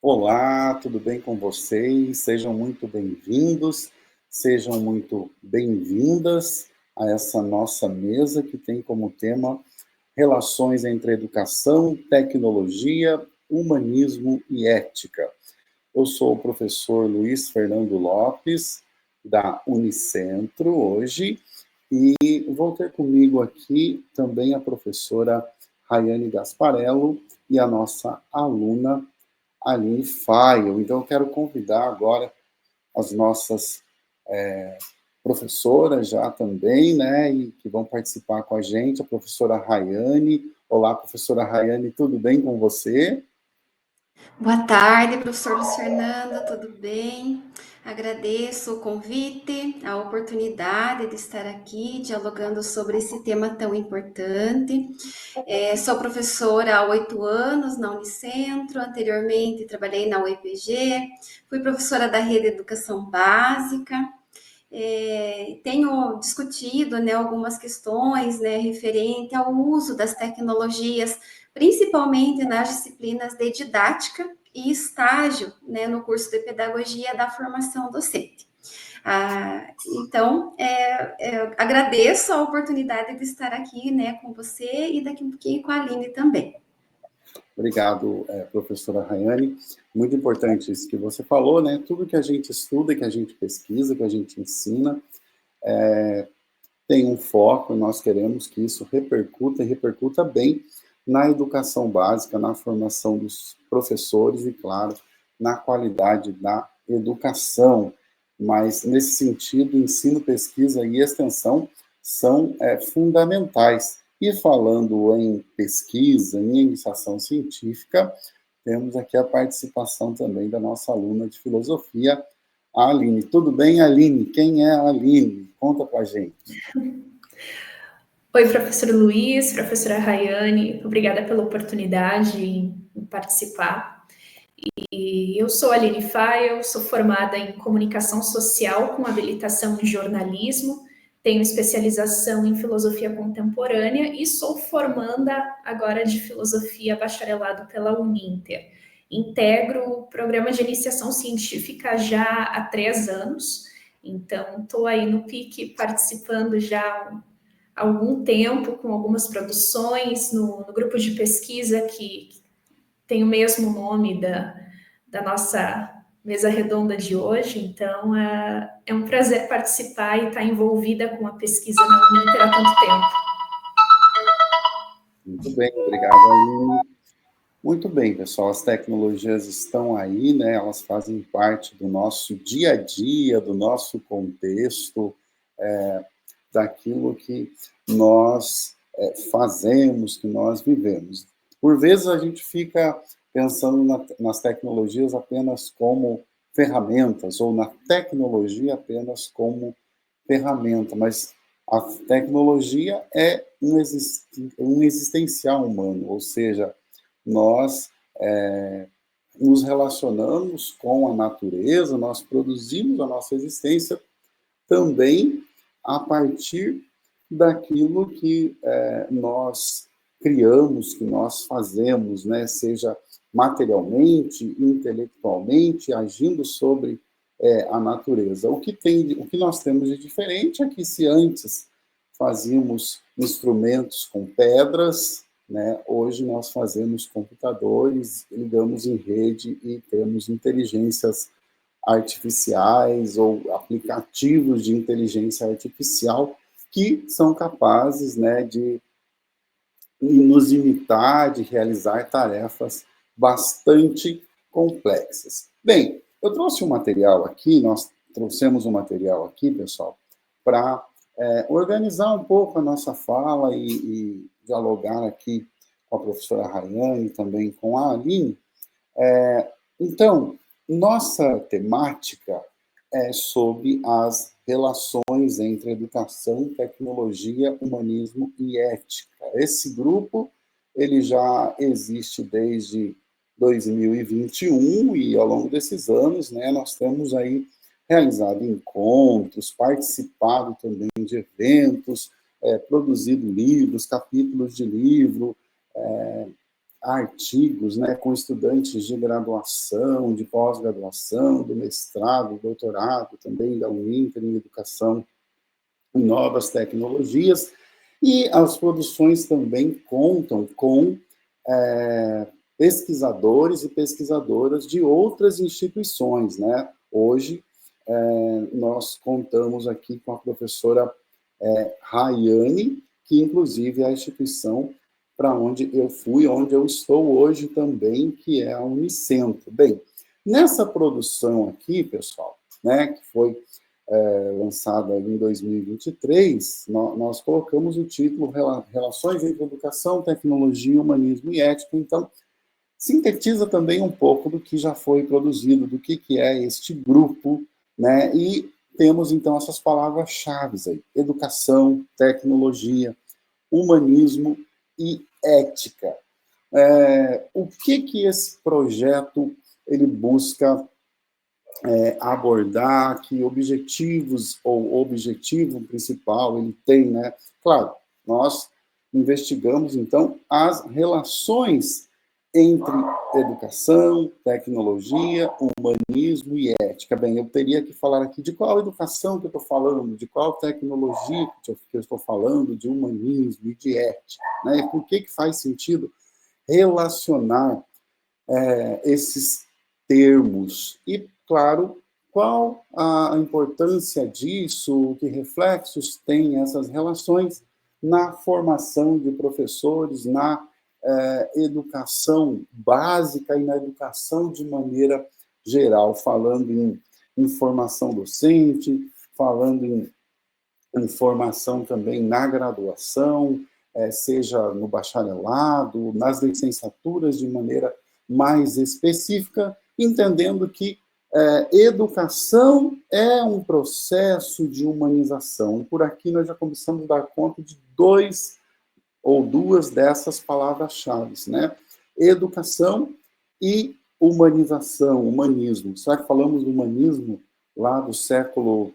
Olá, tudo bem com vocês? Sejam muito bem-vindos, sejam muito bem-vindas a essa nossa mesa que tem como tema Relações entre Educação, Tecnologia, Humanismo e Ética. Eu sou o professor Luiz Fernando Lopes, da Unicentro, hoje, e vou ter comigo aqui também a professora Rayane Gasparello e a nossa aluna Aline Faio. Então, eu quero convidar agora as nossas professoras já também, né, e que vão participar com a gente, a professora Rayane. Olá, professora Rayane, tudo bem com você? Boa tarde, professor Luiz Fernando, tudo bem? Agradeço o convite, a oportunidade de estar aqui dialogando sobre esse tema tão importante. Sou professora há 8 anos na Unicentro, anteriormente trabalhei na UEPG, fui professora da Rede Educação Básica. Tenho discutido, né, algumas questões, né, referente ao uso das tecnologias, principalmente nas disciplinas de didática e estágio, né, no curso de pedagogia da formação docente. Então, agradeço a oportunidade de estar aqui, né, com você e daqui um pouquinho com a Aline também. Obrigado, professora Rayane. Muito importante isso que você falou, né? Tudo que a gente estuda, que a gente pesquisa, que a gente ensina, tem um foco, e nós queremos que isso repercuta e repercuta bem na educação básica, na formação dos professores e, claro, na qualidade da educação. Mas, nesse sentido, ensino, pesquisa e extensão são fundamentais. E falando em pesquisa, em iniciação científica, temos aqui a participação também da nossa aluna de filosofia, a Aline. Tudo bem, Aline? Quem é a Aline? Conta pra gente. Oi, professor Luiz, professora Rayane, obrigada pela oportunidade em participar. E eu sou a Aline Faio, sou formada em comunicação social com habilitação em jornalismo, tenho especialização em filosofia contemporânea e sou formanda agora de filosofia bacharelado pela Uninter. Integro o programa de iniciação científica já há 3 anos, então estou aí no PIC participando já há algum tempo com algumas produções no grupo de pesquisa que tem o mesmo nome da nossa mesa redonda de hoje, então é um prazer participar e estar envolvida com a pesquisa na Uninter há tanto tempo. Muito bem, obrigado, Aline. Muito bem, pessoal, as tecnologias estão aí, né? Elas fazem parte do nosso dia a dia, do nosso contexto, daquilo que nós fazemos, que nós vivemos. Por vezes a gente fica pensando nas tecnologias apenas como ferramentas, ou na tecnologia apenas como ferramenta, mas a tecnologia é um existencial humano, ou seja, nós nos relacionamos com a natureza, nós produzimos a nossa existência também a partir daquilo que nós criamos, que nós fazemos, né? Seja materialmente, intelectualmente, agindo sobre a natureza. O que nós temos de diferente é que se antes fazíamos instrumentos com pedras, né? Hoje nós fazemos computadores, ligamos em rede e temos inteligências artificiais ou aplicativos de inteligência artificial que são capazes, né, de nos imitar, de realizar tarefas bastante complexas. Bem, eu trouxe um material aqui, nós trouxemos um material aqui, pessoal, para organizar um pouco a nossa fala e dialogar aqui com a professora Rayane, também com a Aline. Então, nossa temática é sobre as relações entre educação, tecnologia, humanismo e ética. Esse grupo ele já existe desde 2021 e ao longo desses anos, né, nós temos aí realizado encontros, participado também de eventos, produzido livros, capítulos de livro, artigos, né, com estudantes de graduação, de pós-graduação, do mestrado, doutorado, também da Uninter em Educação e Novas Tecnologias, e as produções também contam com pesquisadores e pesquisadoras de outras instituições, né? Hoje, nós contamos aqui com a professora Rayane, que inclusive é a instituição para onde eu fui, onde eu estou hoje também, que é a Unicentro. Bem, nessa produção aqui, pessoal, né, que foi lançada em 2023, nós colocamos o título Relações entre Educação, Tecnologia, Humanismo e Ética. Então, sintetiza também um pouco do que já foi produzido, do que é este grupo, né? E temos, então, essas palavras-chave aí: educação, tecnologia, humanismo e ética. O que esse projeto ele busca abordar, que objetivos, ou objetivo principal ele tem, né? Claro, nós investigamos, então, as relações entre educação, tecnologia, humanismo e ética. Bem, eu teria que falar aqui de qual educação que eu estou falando, de qual tecnologia que eu estou falando, de humanismo e de ética, né? E por que faz sentido relacionar esses termos? E, claro, qual a importância disso, que reflexos têm essas relações na formação de professores, na educação básica e na educação de maneira geral, falando em formação docente, falando em formação também na graduação, seja no bacharelado, nas licenciaturas de maneira mais específica, entendendo que educação é um processo de humanização. Por aqui nós já começamos a dar conta de duas dessas palavras-chave, né? Educação e humanização, humanismo. Será que falamos do humanismo lá do século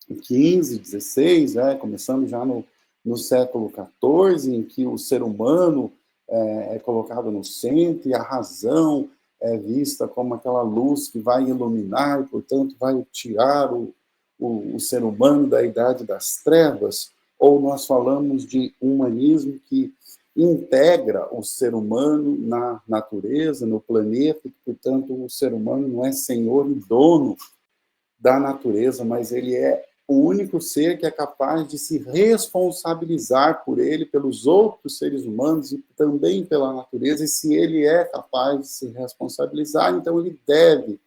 XV, XVI, começando já no século XIV, em que o ser humano é colocado no centro e a razão é vista como aquela luz que vai iluminar e, portanto, vai tirar o ser humano da idade das trevas? Ou nós falamos de humanismo que integra o ser humano na natureza, no planeta, e, portanto, o ser humano não é senhor e dono da natureza, mas ele é o único ser que é capaz de se responsabilizar por ele, pelos outros seres humanos e também pela natureza, e se ele é capaz de se responsabilizar, então ele deve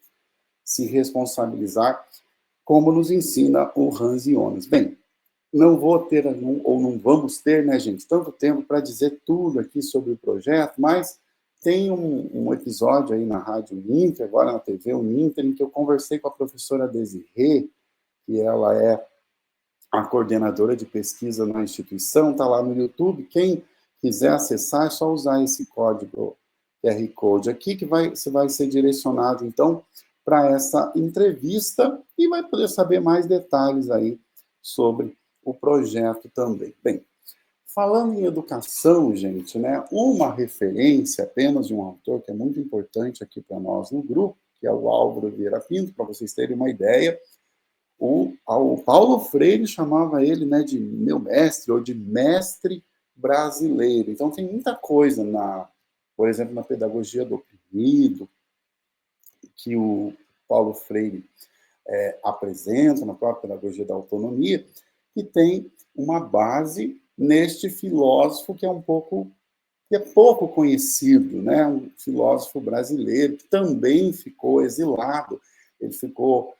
se responsabilizar, como nos ensina o Hans Jonas. Bem, não vou ter, ou não vamos ter, né, gente, tanto tempo para dizer tudo aqui sobre o projeto, mas tem um episódio aí na Rádio Uninter, agora na TV Uninter, em que eu conversei com a professora Desirê, que ela é a coordenadora de pesquisa na instituição, está lá no YouTube. Quem quiser acessar, é só usar esse código QR Code aqui, que você vai ser direcionado, então, para essa entrevista e vai poder saber mais detalhes aí sobre o projeto também. Bem, falando em educação, gente, né, uma referência apenas de um autor que é muito importante aqui para nós no grupo, que é o Álvaro Vieira Pinto, para vocês terem uma ideia. O Paulo Freire chamava ele, né, de meu mestre, ou de mestre brasileiro. Então, tem muita coisa, por exemplo, na pedagogia do oprimido, que o Paulo Freire apresenta, na própria pedagogia da autonomia, que tem uma base neste filósofo que é pouco conhecido, né? Um filósofo brasileiro que também ficou exilado. Ele ficou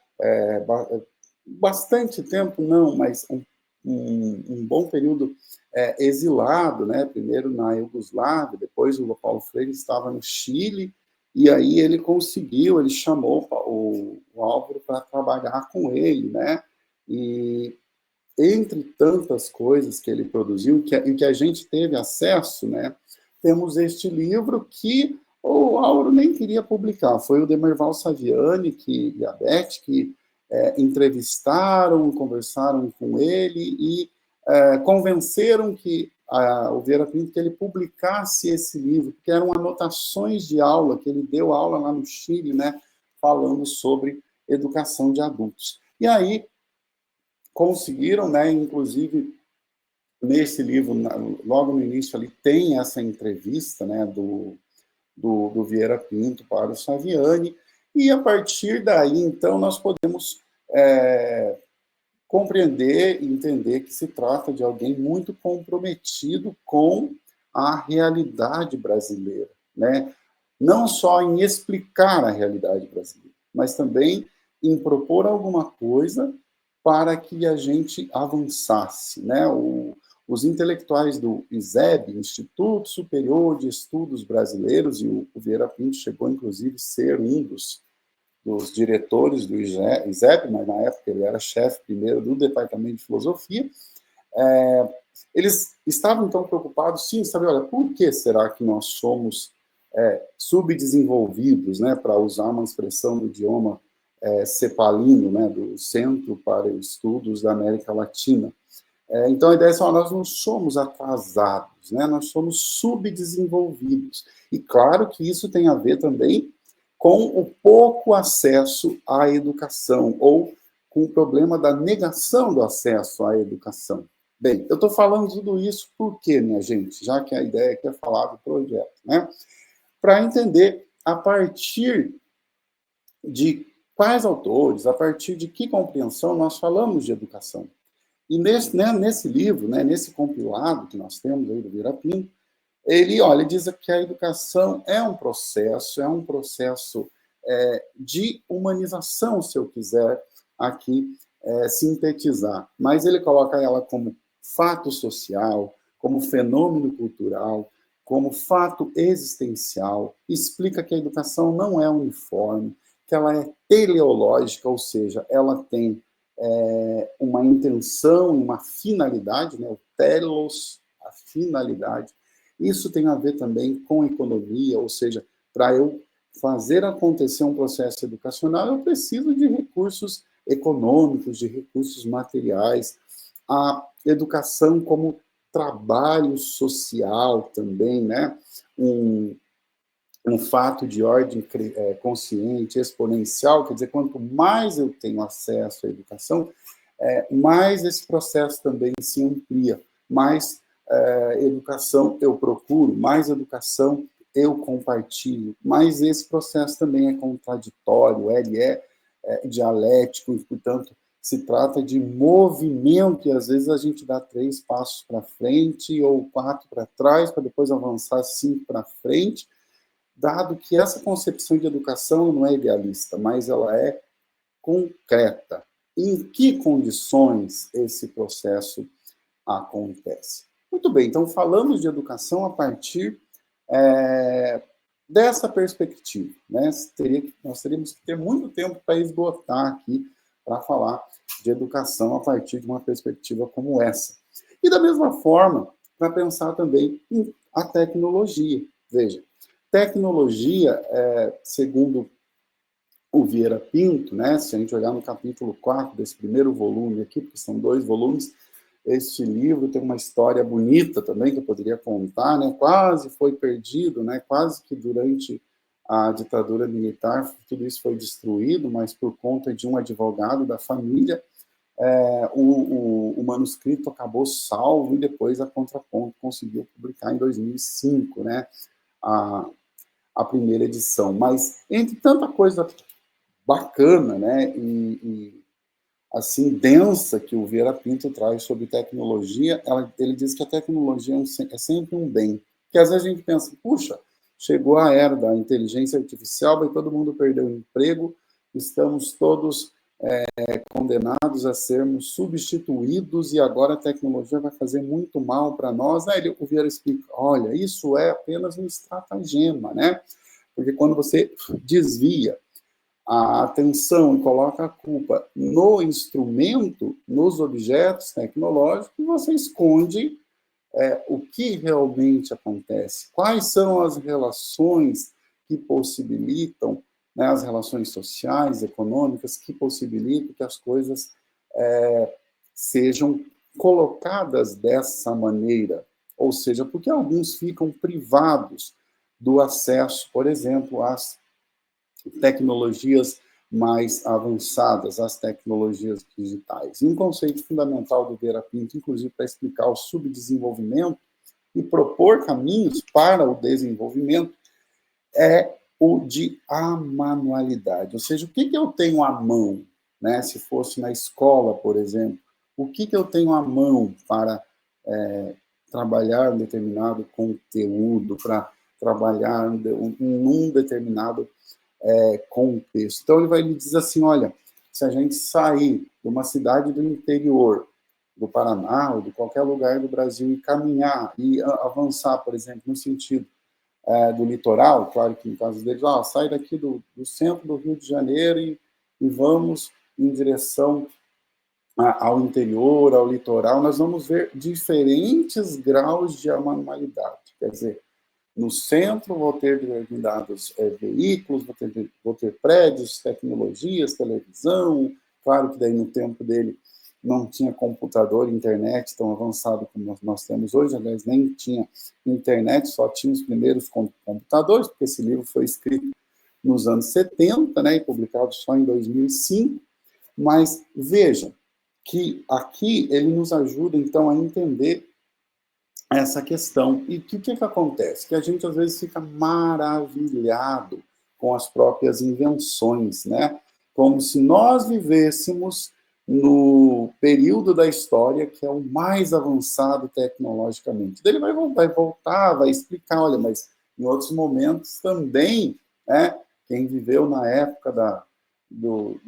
bastante tempo, não, mas um bom período exilado, né? Primeiro na Iugoslávia, depois o Paulo Freire estava no Chile, e aí ele chamou o Álvaro para trabalhar com ele, né? E entre tantas coisas que ele produziu, e que a gente teve acesso, né? Temos este livro que o Álvaro nem queria publicar, foi o Demerval Saviani e a Beth que entrevistaram, conversaram com ele e convenceram que o Vieira Pinto que ele publicasse esse livro, porque eram anotações de aula, que ele deu aula lá no Chile, né, falando sobre educação de adultos. E aí conseguiram, né, inclusive, nesse livro, logo no início ali, tem essa entrevista, né, do Vieira Pinto para o Saviani, e a partir daí, então, nós podemos compreender e entender que se trata de alguém muito comprometido com a realidade brasileira, né? Não só em explicar a realidade brasileira, mas também em propor alguma coisa para que a gente avançasse, né? Os intelectuais do ISEB, Instituto Superior de Estudos Brasileiros, e o Vieira Pinto chegou, inclusive, a ser um dos diretores do ISEB, mas na época ele era chefe primeiro do Departamento de Filosofia, eles estavam então preocupados, sim, sabe, olha, por que será que nós somos subdesenvolvidos, né, para usar uma expressão do idioma cepalino, né, do Centro para Estudos da América Latina. Então a ideia é que nós não somos atrasados, né, nós somos subdesenvolvidos. E claro que isso tem a ver também com o pouco acesso à educação, ou com o problema da negação do acesso à educação. Bem, eu estou falando tudo isso por quê, minha gente? Já que a ideia aqui é falar do projeto, né? Para entender a partir de quais autores, a partir de que compreensão nós falamos de educação. E nesse livro, né, nesse compilado que nós temos aí do Vieira Pinto, ele diz que a educação é um processo de humanização, se eu quiser aqui sintetizar. Mas ele coloca ela como fato social, como fenômeno cultural, como fato existencial, explica que a educação não é uniforme, que ela é teleológica, ou seja, ela tem uma intenção, uma finalidade, né? O telos, a finalidade. Isso tem a ver também com economia, ou seja, para eu fazer acontecer um processo educacional, eu preciso de recursos econômicos, de recursos materiais. A educação como trabalho social também, né? Um fato de ordem consciente, exponencial, quer dizer, quanto mais eu tenho acesso à educação, mais esse processo também se amplia, mais educação eu procuro, mais educação eu compartilho, mas esse processo também é contraditório, ele é dialético, e, portanto, se trata de movimento, e às vezes a gente dá 3 passos para frente, ou 4 para trás, para depois avançar 5 para frente, dado que essa concepção de educação não é idealista, mas ela é concreta. Em que condições esse processo acontece? Muito bem, então falamos de educação a partir dessa perspectiva, né? Nós teríamos que ter muito tempo para esgotar aqui, para falar de educação a partir de uma perspectiva como essa. E da mesma forma, para pensar também em a tecnologia. Veja, tecnologia, segundo o Vieira Pinto, né, se a gente olhar no capítulo 4 desse primeiro volume aqui, porque são 2 volumes, este livro tem uma história bonita também, que eu poderia contar, né, quase foi perdido, né, quase que durante a ditadura militar tudo isso foi destruído, mas por conta de um advogado da família, o manuscrito acabou salvo, e depois a Contraponto conseguiu publicar em 2005, né, a primeira edição. Mas, entre tanta coisa bacana, né, e assim, densa, que o Vieira Pinto traz sobre tecnologia, ele diz que a tecnologia é sempre um bem. Porque às vezes a gente pensa, puxa, chegou a era da inteligência artificial, vai todo mundo perder o emprego, estamos todos condenados a sermos substituídos, e agora a tecnologia vai fazer muito mal para nós. Aí o Vieira explica, olha, isso é apenas um estratagema, né? Porque quando você desvia a atenção e coloca a culpa no instrumento, nos objetos tecnológicos, você esconde o que realmente acontece. Quais são as relações que possibilitam, né, as relações sociais, econômicas, que possibilitam que as coisas sejam colocadas dessa maneira. Ou seja, por que alguns ficam privados do acesso, por exemplo, às tecnologias mais avançadas, às tecnologias digitais? E um conceito fundamental do Vieira Pinto, inclusive para explicar o subdesenvolvimento e propor caminhos para o desenvolvimento, é o de amanualidade. Ou seja, o que eu tenho à mão, né? Se fosse na escola, por exemplo, o que eu tenho à mão para trabalhar um determinado conteúdo, para trabalhar num determinado contexto. Então, ele vai lhe dizer assim, olha, se a gente sair de uma cidade do interior, do Paraná ou de qualquer lugar do Brasil e caminhar e avançar, por exemplo, no sentido do litoral, claro que no caso deles, sai daqui do centro do Rio de Janeiro e vamos em direção ao interior, ao litoral, nós vamos ver diferentes graus de amanualidade. Quer dizer, no centro vou ter determinados veículos, vou ter prédios, tecnologias, televisão, claro que daí no tempo dele não tinha computador, internet tão avançado como nós temos hoje, aliás, nem tinha internet, só tinha os primeiros computadores, porque esse livro foi escrito nos anos 70, né, e publicado só em 2005, mas vejam que aqui ele nos ajuda, então, a entender essa questão. E o que acontece? Que a gente, às vezes, fica maravilhado com as próprias invenções, né? Como se nós vivêssemos no período da história que é o mais avançado tecnologicamente. Daí ele vai voltar, vai explicar, olha, mas em outros momentos também, né, quem viveu na época do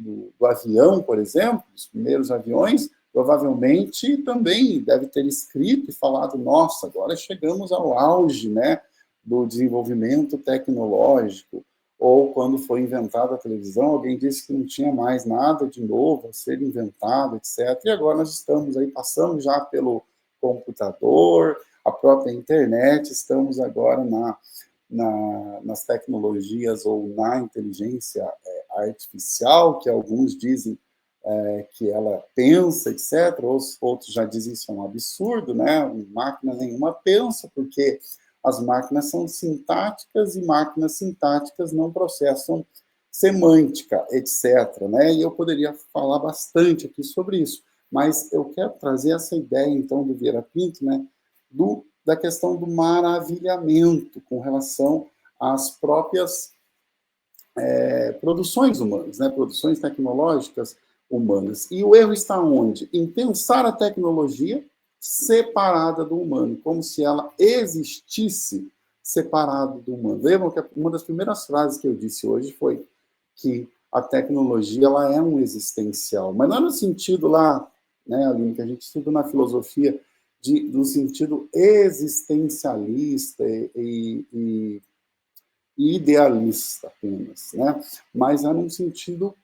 avião, por exemplo, os primeiros aviões, provavelmente também deve ter escrito e falado, nossa, agora chegamos ao auge, né, do desenvolvimento tecnológico. Ou quando foi inventada a televisão, alguém disse que não tinha mais nada de novo a ser inventado, etc. E agora nós estamos aí, passamos já pelo computador, a própria internet, estamos agora nas tecnologias ou na inteligência artificial, que alguns dizem que ela pensa, etc. Outros já dizem isso é um absurdo, né? Máquina nenhuma pensa, porque as máquinas são sintáticas e máquinas sintáticas não processam semântica, etc. Né? E eu poderia falar bastante aqui sobre isso, mas eu quero trazer essa ideia, então, do Vieira Pinto, né, da questão do maravilhamento com relação às próprias produções humanas, né, produções tecnológicas humanas. E o erro está onde? Em pensar a tecnologia separada do humano, como se ela existisse separada do humano. Lembram que uma das primeiras frases que eu disse hoje foi que a tecnologia ela é um existencial, mas não é no sentido lá, né, Aline, que a gente estuda na filosofia, no sentido existencialista e idealista apenas, né? Mas é num sentido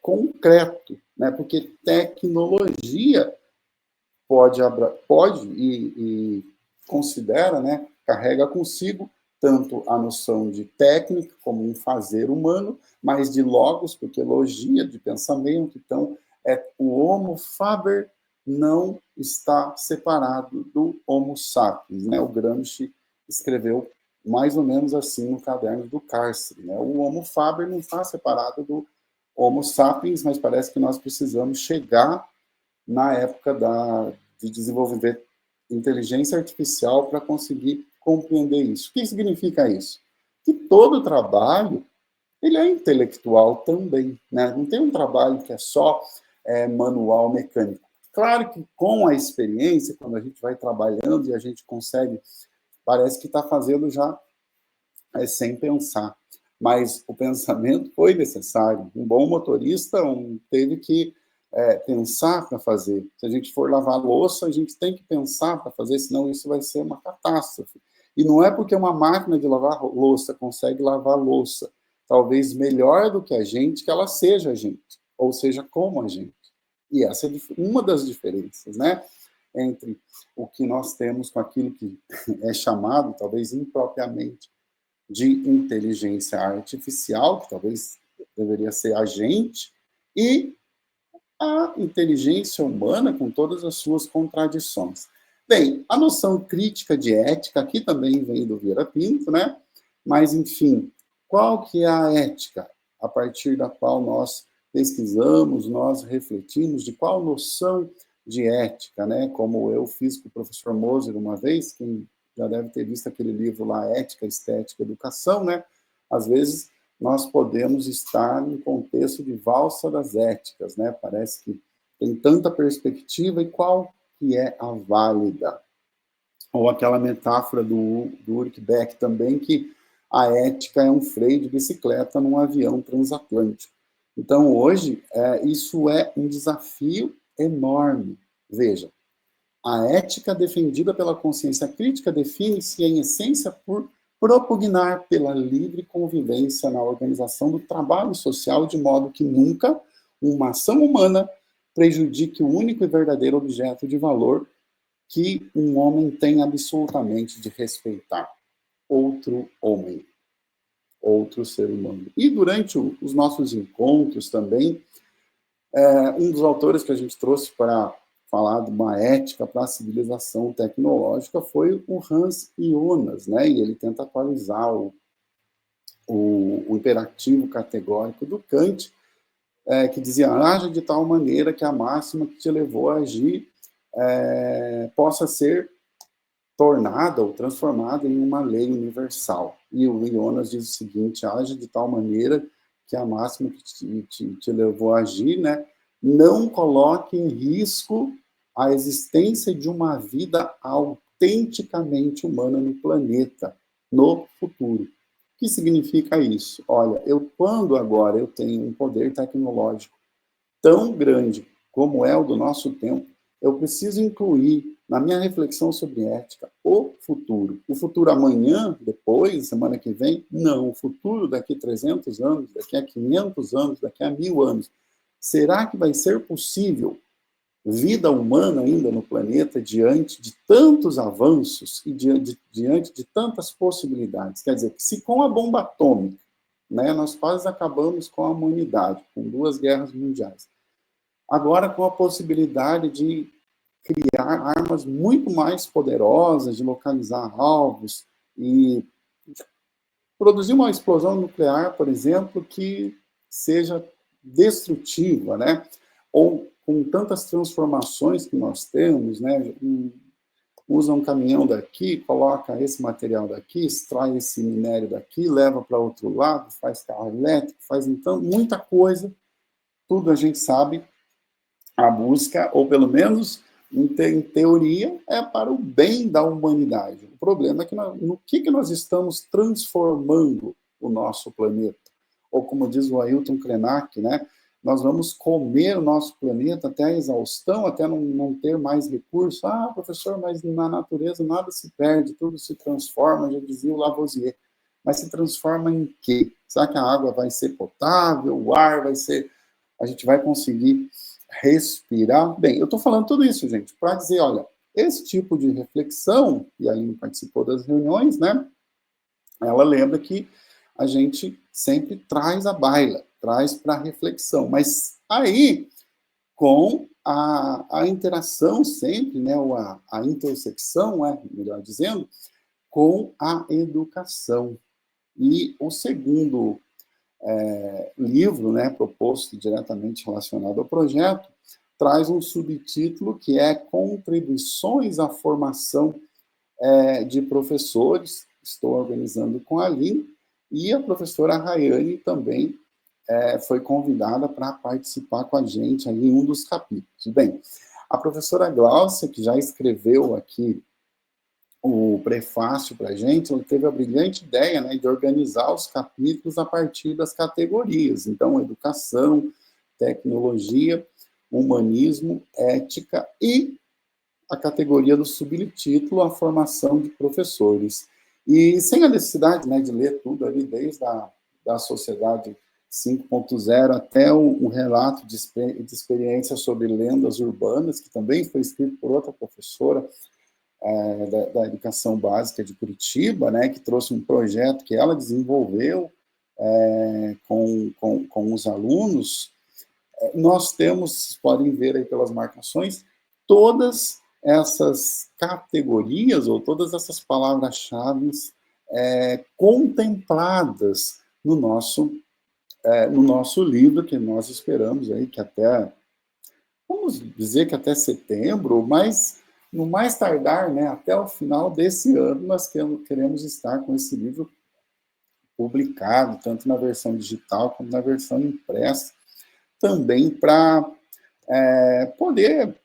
concreto, né? Porque tecnologia pode e considera, né, carrega consigo tanto a noção de técnica, como um fazer humano, mas de logos, porque logia, de pensamento. Então, o Homo faber não está separado do Homo sapiens, né? O Gramsci escreveu mais ou menos assim no Caderno do Cárcere, né? O Homo faber não está separado do Homo sapiens, mas parece que nós precisamos chegar na época de desenvolver inteligência artificial para conseguir compreender isso. O que significa isso? Que todo trabalho ele é intelectual também, né? Não tem um trabalho que é só manual, mecânico. Claro que com a experiência, quando a gente vai trabalhando e a gente consegue, parece que está fazendo já sem pensar. Mas o pensamento foi necessário. Um bom motorista teve que pensar para fazer. Se a gente for lavar louça, a gente tem que pensar para fazer, senão isso vai ser uma catástrofe. E não é porque uma máquina de lavar louça consegue lavar louça, talvez melhor do que a gente, que ela seja a gente, ou seja, como a gente. E essa é uma das diferenças, né, entre o que nós temos com aquilo que é chamado, talvez impropriamente, de inteligência artificial, que talvez deveria ser a gente, e a inteligência humana com todas as suas contradições. Bem, a noção crítica de ética aqui também vem do Vieira Pinto, né? Mas, enfim, qual que é a ética a partir da qual nós pesquisamos, nós refletimos, de qual noção de ética, né? Como eu fiz com o professor Moser uma vez, quem já deve ter visto aquele livro lá, Ética, Estética, Educação, né? Às vezes nós podemos estar em contexto de valsa das éticas, né? Parece que tem tanta perspectiva, e qual que é a válida? Ou aquela metáfora do Ulrich Beck também, que a ética é um freio de bicicleta num avião transatlântico. Então, hoje, isso é um desafio enorme. Veja, a ética defendida pela consciência crítica define-se, em essência, por propugnar pela livre convivência na organização do trabalho social, de modo que nunca uma ação humana prejudique o único e verdadeiro objeto de valor que um homem tem absolutamente de respeitar: outro homem, outro ser humano. E durante os nossos encontros também, um dos autores que a gente trouxe para falar de uma ética para a civilização tecnológica foi o Hans Jonas, né? E ele tenta atualizar o imperativo categórico do Kant, que dizia: haja de tal maneira que a máxima que te levou a agir possa ser tornada ou transformada em uma lei universal. E o Jonas diz o seguinte: age de tal maneira que a máxima que te levou a agir, né, não coloque em risco a existência de uma vida autenticamente humana no planeta, no futuro. O que significa isso? Olha, quando agora eu tenho um poder tecnológico tão grande como é o do nosso tempo, eu preciso incluir na minha reflexão sobre ética o futuro. O futuro amanhã, depois, semana que vem? Não. O futuro daqui a 300 anos, daqui a 500 anos, daqui a 1000 anos. Será que vai ser possível vida humana ainda no planeta diante de tantos avanços e diante de tantas possibilidades? Quer dizer, que se com a bomba atômica, né, nós quase acabamos com a humanidade, com 2 guerras mundiais, agora com a possibilidade de criar armas muito mais poderosas, de localizar alvos e produzir uma explosão nuclear, por exemplo, que seja destrutiva, né? Ou com tantas transformações que nós temos, né? Usa um caminhão daqui, coloca esse material daqui, extrai esse minério daqui, leva para outro lado, faz carro elétrico, faz então muita coisa. Tudo a gente sabe, a busca, ou pelo menos em teoria, é para o bem da humanidade. O problema é que no que nós estamos transformando o nosso planeta? Ou como diz o Ailton Krenak, né? Nós vamos comer o nosso planeta até a exaustão, até não ter mais recursos. Ah, professor, mas na natureza nada se perde, tudo se transforma, já dizia o Lavoisier. Mas se transforma em quê? Será que a água vai ser potável, o ar vai ser... A gente vai conseguir respirar? Bem, eu estou falando tudo isso, gente, para dizer, olha, esse tipo de reflexão, e a Aline participou das reuniões, né? Ela lembra que a gente sempre traz à baila, traz para a reflexão, mas aí, com a interação sempre, né, ou a intersecção, melhor dizendo, com a educação. E o segundo livro, né, proposto diretamente relacionado ao projeto, traz um subtítulo que é Contribuições à Formação de Professores. Estou organizando com a Aline, e a professora Rayane também foi convidada para participar com a gente aí em um dos capítulos. Bem, a professora Gláucia, que já escreveu aqui o prefácio para a gente, ela teve a brilhante ideia, né, de organizar os capítulos a partir das categorias. Então, educação, tecnologia, humanismo, ética e a categoria do subtítulo, a formação de professores. E sem a necessidade, né, de ler tudo ali, desde da sociedade 5.0 até o relato de experiência sobre lendas urbanas, que também foi escrito por outra professora da educação básica de Curitiba, né, que trouxe um projeto que ela desenvolveu com os alunos. Nós temos, podem ver aí pelas marcações, todas essas categorias ou todas essas palavras-chave contempladas no nosso livro, que nós esperamos aí que até, vamos dizer que até setembro, mas no mais tardar, né, até o final desse ano, nós queremos estar com esse livro publicado, tanto na versão digital como na versão impressa, também para poder,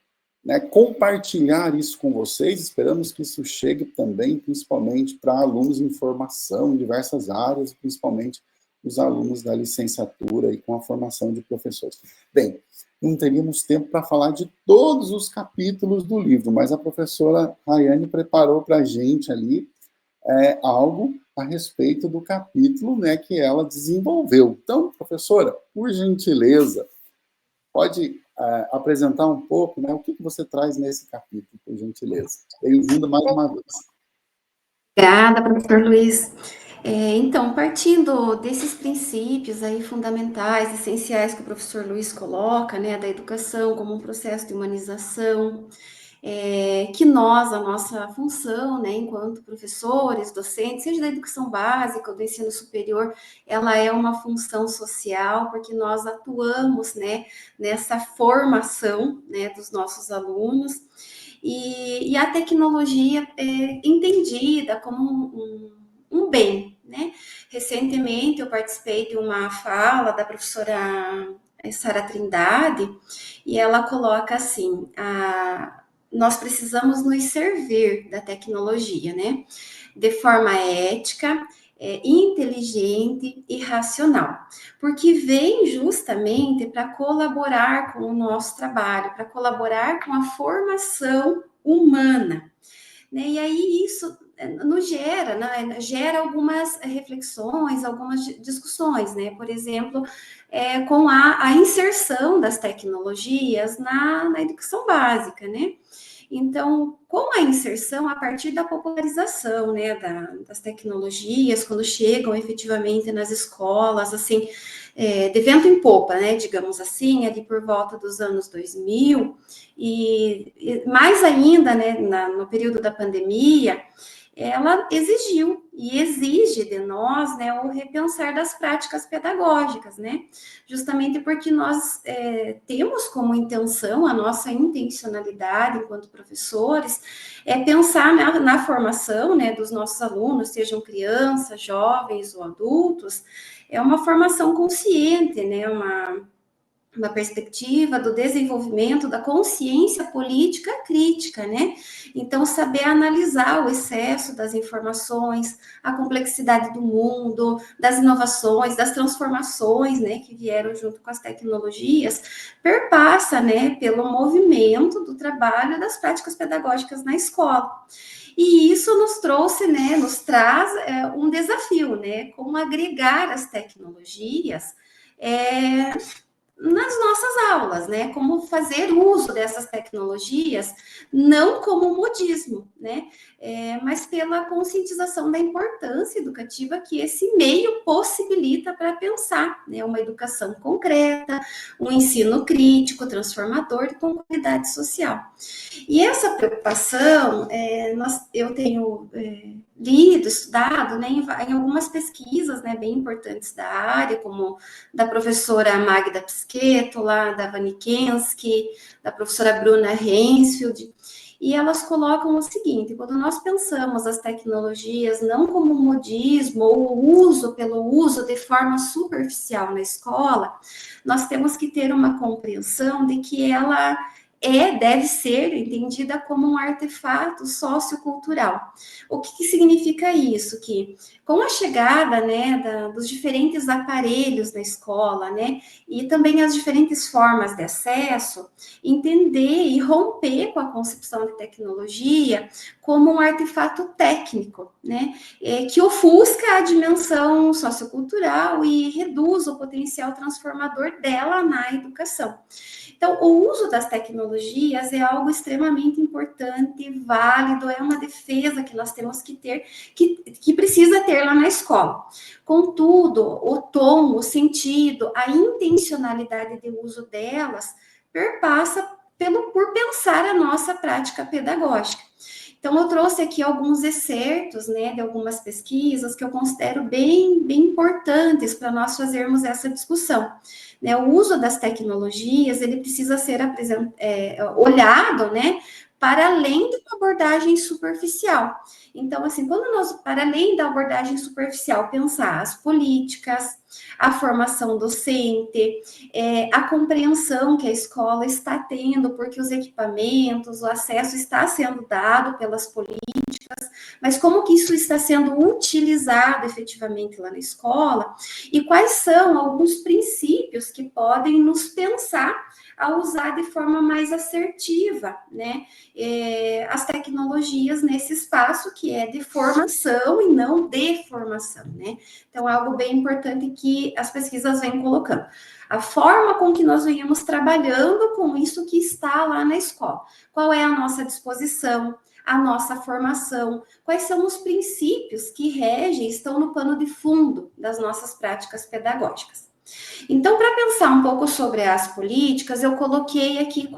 né, compartilhar isso com vocês. Esperamos que isso chegue também, principalmente para alunos em formação em diversas áreas, principalmente os alunos da licenciatura e com a formação de professores. Bem, não teríamos tempo para falar de todos os capítulos do livro, mas a professora Rayane preparou para a gente ali algo a respeito do capítulo, né, que ela desenvolveu. Então, professora, por gentileza, pode apresentar um pouco, né, o que você traz nesse capítulo, por gentileza. Bem-vinda mais uma vez. Obrigada, professor Luiz. Então, partindo desses princípios aí fundamentais, essenciais que o professor Luiz coloca, né, da educação como um processo de humanização, que nós, a nossa função, né, enquanto professores, docentes, seja da educação básica ou do ensino superior, ela é uma função social, porque nós atuamos, né, nessa formação, né, dos nossos alunos, e a tecnologia é entendida como um bem, né? Recentemente eu participei de uma fala da professora Sara Trindade, e ela coloca assim, nós precisamos nos servir da tecnologia, né? De forma ética, inteligente e racional, porque vem justamente para colaborar com o nosso trabalho, para colaborar com a formação humana, né? E aí isso nos gera, né? Gera algumas reflexões, algumas discussões, né? Por exemplo, com a inserção das tecnologias na educação básica, né? Então, com a inserção, a partir da popularização, né, das tecnologias, quando chegam efetivamente nas escolas, assim, de vento em popa, né, digamos assim, ali por volta dos anos 2000, e mais ainda, né, no período da pandemia, ela exigiu e exige de nós, né, o repensar das práticas pedagógicas, né, justamente porque nós temos como intenção, a nossa intencionalidade enquanto professores, pensar na formação, né, dos nossos alunos, sejam crianças, jovens ou adultos, é uma formação consciente, né, uma perspectiva do desenvolvimento da consciência política crítica, né? Então, saber analisar o excesso das informações, a complexidade do mundo, das inovações, das transformações, né, que vieram junto com as tecnologias, perpassa, né, pelo movimento do trabalho das práticas pedagógicas na escola. E isso nos trouxe, né, nos traz um desafio, né, como agregar as tecnologias nas nossas aulas, né? Como fazer uso dessas tecnologias, não como modismo, né? Mas pela conscientização da importância educativa que esse meio possibilita para pensar, né? Uma educação concreta, um ensino crítico, transformador e com qualidade social. E essa preocupação, eu tenho lido, estudado, né, em algumas pesquisas, né, bem importantes da área, como da professora Magda Pisquetto, lá da Vanikensky, da professora Bruna Hensfield, e elas colocam o seguinte: quando nós pensamos as tecnologias não como modismo ou uso pelo uso de forma superficial na escola, nós temos que ter uma compreensão de que ela deve ser entendida como um artefato sociocultural. O que significa isso? Que com a chegada, né, dos diferentes aparelhos na escola, né, e também as diferentes formas de acesso, entender e romper com a concepção de tecnologia como um artefato técnico, né, que ofusca a dimensão sociocultural e reduz o potencial transformador dela na educação. Então, o uso das tecnologias é algo extremamente importante, válido, é uma defesa que nós temos que ter, que precisa ter lá na escola. Contudo, o tom, o sentido, a intencionalidade de uso delas perpassa por pensar a nossa prática pedagógica. Então, eu trouxe aqui alguns excertos, né, de algumas pesquisas que eu considero bem importantes para nós fazermos essa discussão. Né, o uso das tecnologias, ele precisa ser olhado, né, para além de uma abordagem superficial. Então, assim, quando nós, para além da abordagem superficial, pensar as políticas, a formação docente, a compreensão que a escola está tendo, porque os equipamentos, o acesso está sendo dado pelas políticas, mas como que isso está sendo utilizado efetivamente lá na escola, e quais são alguns princípios que podem nos pensar a usar de forma mais assertiva, né, as tecnologias nesse espaço que é de formação e não de formação, né? Então, é algo bem importante que as pesquisas vêm colocando. A forma com que nós venhamos trabalhando com isso que está lá na escola. Qual é a nossa disposição, a nossa formação, quais são os princípios que regem, estão no pano de fundo das nossas práticas pedagógicas. Então, para pensar um pouco sobre as políticas, eu coloquei aqui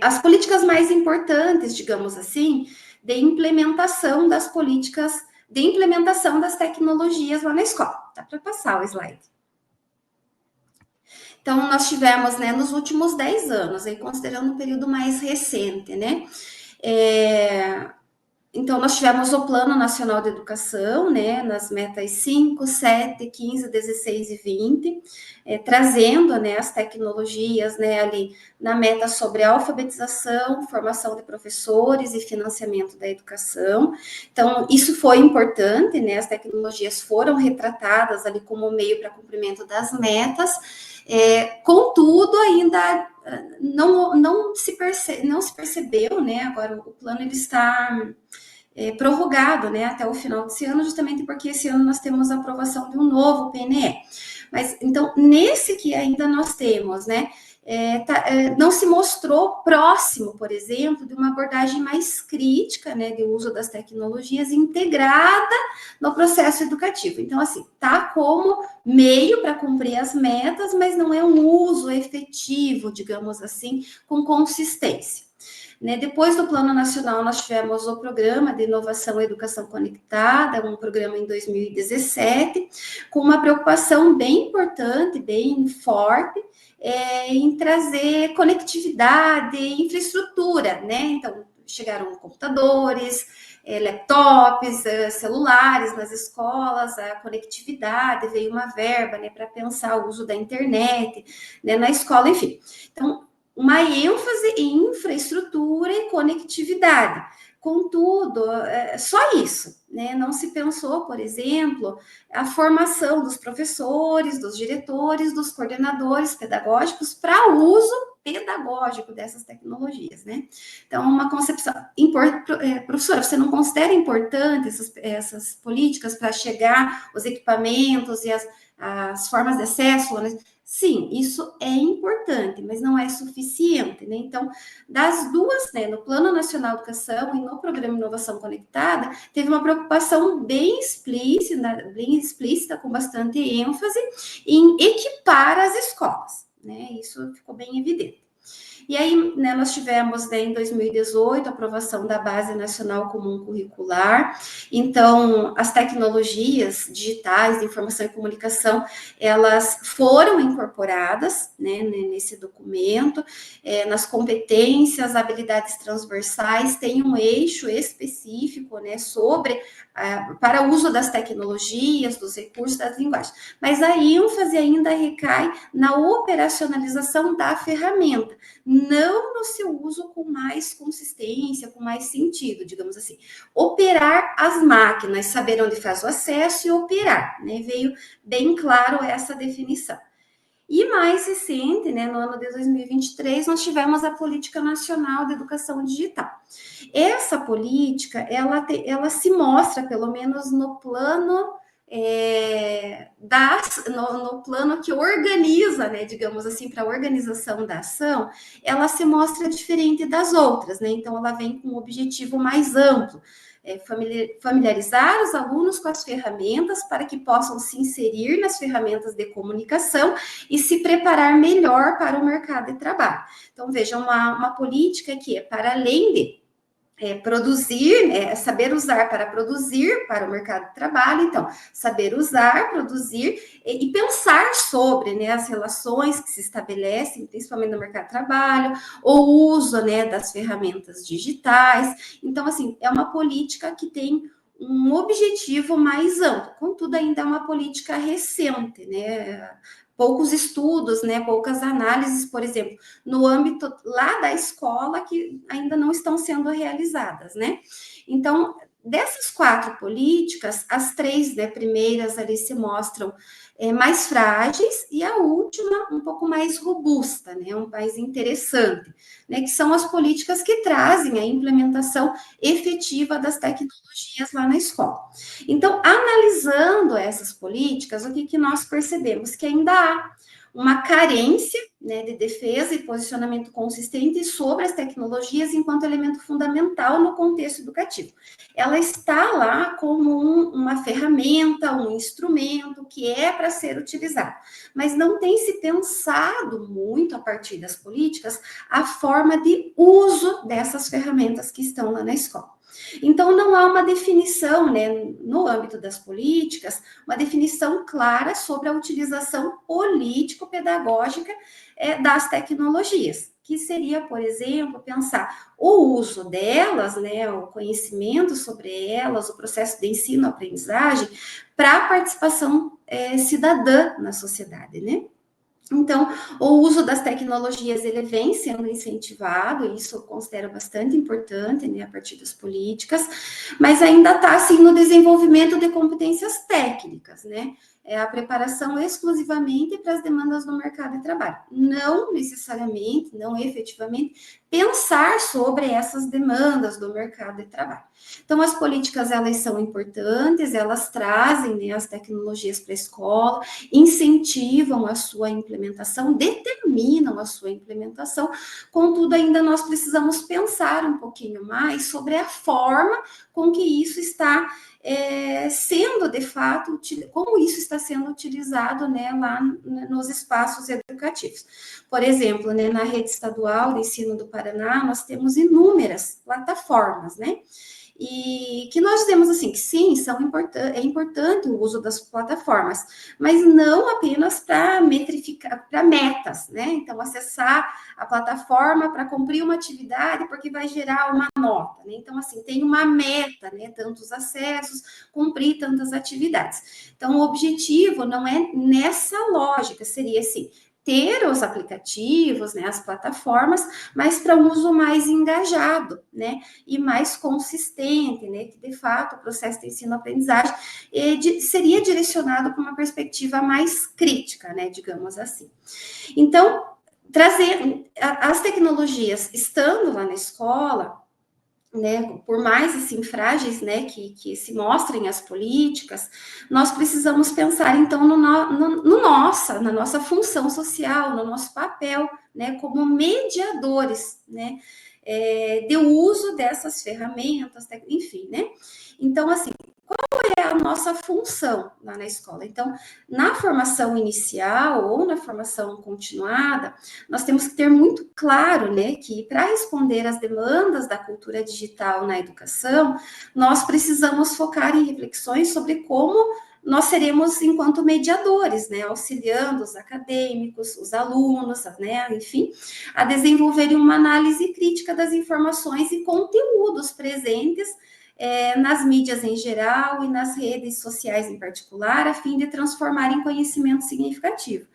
as políticas mais importantes, digamos assim, de implementação das políticas, de implementação das tecnologias lá na escola. Dá para passar o slide. Então, nós tivemos, né, nos últimos 10 anos, aí considerando um período mais recente, né, então, nós tivemos o Plano Nacional de Educação, né, nas metas 5, 7, 15, 16 e 20, trazendo, né, as tecnologias, né, ali na meta sobre alfabetização, formação de professores e financiamento da educação. Então, isso foi importante, né, as tecnologias foram retratadas ali como meio para cumprimento das metas, contudo, ainda não se percebeu, né, agora o plano ele está prorrogado, né, até o final desse ano, justamente porque esse ano nós temos a aprovação de um novo PNE. Mas, então, nesse que ainda nós temos, né, não se mostrou próximo, por exemplo, de uma abordagem mais crítica, né, de uso das tecnologias integrada no processo educativo. Então, assim, tá como meio para cumprir as metas, mas não é um uso efetivo, digamos assim, com consistência. Né, depois do Plano Nacional, nós tivemos o Programa de Inovação e Educação Conectada, um programa em 2017, com uma preocupação bem importante, bem forte, em trazer conectividade, infraestrutura, né? Então, chegaram computadores, laptops, celulares nas escolas, a conectividade, veio uma verba, né, para pensar o uso da internet, né, na escola, enfim. Então, uma ênfase em infraestrutura e conectividade. Contudo, só isso, né? Não se pensou, por exemplo, a formação dos professores, dos diretores, dos coordenadores pedagógicos para o uso pedagógico dessas tecnologias, né? Então, uma concepção professora, você não considera importante essas políticas para chegar os equipamentos e as formas de acesso, né? Sim, isso é importante, mas não é suficiente, né? Então, das duas, né, no Plano Nacional de Educação e no Programa Inovação Conectada, teve uma preocupação bem explícita, com bastante ênfase, em equipar as escolas, né? Isso ficou bem evidente. E aí, né, nós tivemos, né, em 2018, a aprovação da Base Nacional Comum Curricular. Então, as tecnologias digitais de informação e comunicação, elas foram incorporadas, né, nesse documento, nas competências, habilidades transversais, tem um eixo específico, né, sobre para o uso das tecnologias, dos recursos, das linguagens. Mas a ênfase ainda recai na operacionalização da ferramenta, não no seu uso com mais consistência, com mais sentido, digamos assim. Operar as máquinas, saber onde faz o acesso e operar, né? Veio bem claro essa definição. E mais recente, né, no ano de 2023, nós tivemos a Política Nacional de Educação Digital. Essa política, ela se mostra, pelo menos no plano no plano que organiza, né, digamos assim, para a organização da ação, ela se mostra diferente das outras, né? Então, ela vem com um objetivo mais amplo, familiarizar os alunos com as ferramentas para que possam se inserir nas ferramentas de comunicação e se preparar melhor para o mercado de trabalho. Então, veja, uma política que é para além de produzir, saber usar para produzir para o mercado de trabalho, então, saber usar, produzir e pensar sobre, né, as relações que se estabelecem, principalmente no mercado de trabalho, o uso, né, das ferramentas digitais. Então, assim, é uma política que tem um objetivo mais amplo, contudo, ainda é uma política recente, né, poucos estudos, né, poucas análises, por exemplo, no âmbito lá da escola, que ainda não estão sendo realizadas, né? Então, dessas 4 políticas, as 3, né, primeiras ali se mostram mais frágeis, e a última um pouco mais robusta, né, mais interessante, né, que são as políticas que trazem a implementação efetiva das tecnologias lá na escola. Então, analisando essas políticas, o que nós percebemos? Que ainda há uma carência, né, de defesa e posicionamento consistente sobre as tecnologias enquanto elemento fundamental no contexto educativo. Ela está lá como uma ferramenta, um instrumento que é para ser utilizado, mas não tem se pensado muito a partir das políticas a forma de uso dessas ferramentas que estão lá na escola. Então, não há uma definição, né, no âmbito das políticas, uma definição clara sobre a utilização político-pedagógica das tecnologias, que seria, por exemplo, pensar o uso delas, né, o conhecimento sobre elas, o processo de ensino-aprendizagem, para a participação cidadã na sociedade, né? Então, o uso das tecnologias, ele vem sendo incentivado, e isso eu considero bastante importante, né, a partir das políticas, mas ainda está, assim, no desenvolvimento de competências técnicas, né, a preparação exclusivamente para as demandas do mercado de trabalho, não necessariamente, não efetivamente, pensar sobre essas demandas do mercado de trabalho. Então, as políticas, elas são importantes, elas trazem, né, as tecnologias para a escola, incentivam a sua implementação, determinam a sua implementação, contudo, ainda nós precisamos pensar um pouquinho mais sobre a forma com que isso está sendo, de fato, como isso está sendo utilizado, né, lá nos espaços educativos. Por exemplo, né, na rede estadual de ensino do Paraná, nós temos inúmeras plataformas, né, e que nós dizemos assim, que sim, é importante o uso das plataformas, mas não apenas para metrificar, para metas, né? Então, acessar a plataforma para cumprir uma atividade, porque vai gerar uma nota, né? Então, assim, tem uma meta, né? Tantos acessos, cumprir tantas atividades. Então, o objetivo não é nessa lógica, seria assim, ter os aplicativos, né, as plataformas, mas para um uso mais engajado, né, e mais consistente, né, que de fato o processo de ensino-aprendizagem seria direcionado para uma perspectiva mais crítica, né, digamos assim. Então, trazer as tecnologias estando lá na escola, né, por mais assim frágeis, né, que se mostrem as políticas, nós precisamos pensar então na nossa função social, no nosso papel, né, como mediadores, né, de uso dessas ferramentas, enfim, né. Então, assim, é a nossa função lá na escola. Então, na formação inicial ou na formação continuada, nós temos que ter muito claro, né, que para responder às demandas da cultura digital na educação, nós precisamos focar em reflexões sobre como nós seremos enquanto mediadores, né, auxiliando os acadêmicos, os alunos, né, enfim, a desenvolverem uma análise crítica das informações e conteúdos presentes nas mídias em geral e nas redes sociais em particular, a fim de transformar em conhecimento significativo.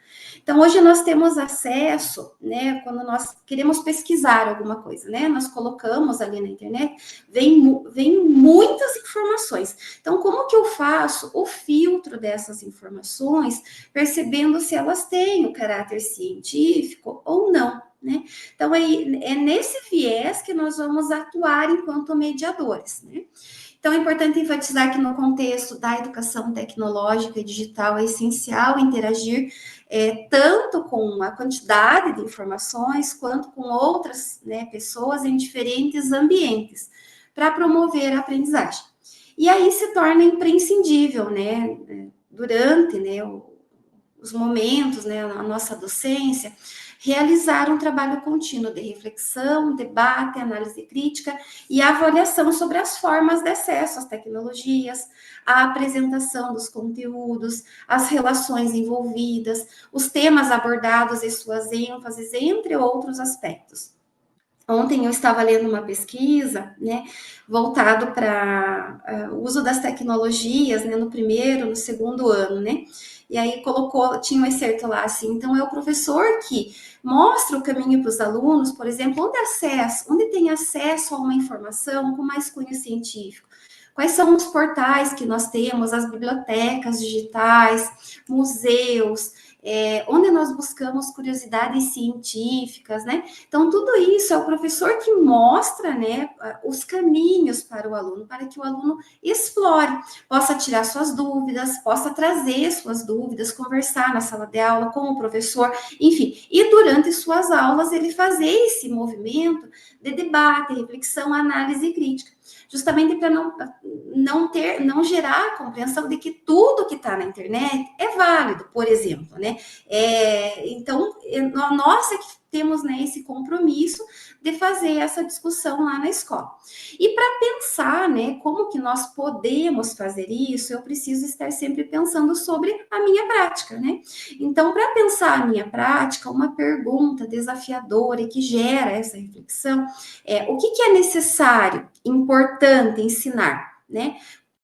Então, hoje nós temos acesso, né, quando nós queremos pesquisar alguma coisa, né, nós colocamos ali na internet, vem muitas informações. Então, como que eu faço o filtro dessas informações, percebendo se elas têm o caráter científico ou não, né? Então, é nesse viés que nós vamos atuar enquanto mediadores, né? Então, é importante enfatizar que no contexto da educação tecnológica e digital é essencial interagir tanto com a quantidade de informações, quanto com outras, né, pessoas em diferentes ambientes, para promover a aprendizagem. E aí se torna imprescindível, né, durante, né, os momentos, né, a nossa docência, realizar um trabalho contínuo de reflexão, debate, análise crítica e avaliação sobre as formas de acesso às tecnologias, a apresentação dos conteúdos, as relações envolvidas, os temas abordados e suas ênfases, entre outros aspectos. Ontem eu estava lendo uma pesquisa, né, voltado para o uso das tecnologias, né, no primeiro, no segundo ano, né, e aí tinha um excerto lá assim, então é o professor que mostra o caminho para os alunos, por exemplo, onde tem acesso a uma informação com mais cunho científico. Quais são os portais que nós temos, as bibliotecas digitais, museus, onde nós buscamos curiosidades científicas, né? Então, tudo isso é o professor que mostra, né, os caminhos para o aluno, para que o aluno explore, possa tirar suas dúvidas, possa trazer suas dúvidas, conversar na sala de aula com o professor, enfim, e durante suas aulas ele fazer esse movimento de debate, reflexão, análise crítica, justamente para não gerar a compreensão de que tudo que está na internet é válido, por exemplo, né? Então, nós é que temos, né, esse compromisso de fazer essa discussão lá na escola. E para pensar, né, como que nós podemos fazer isso, eu preciso estar sempre pensando sobre a minha prática, né? Então, para pensar a minha prática, uma pergunta desafiadora e que gera essa reflexão é: o que é necessário, importante ensinar, né?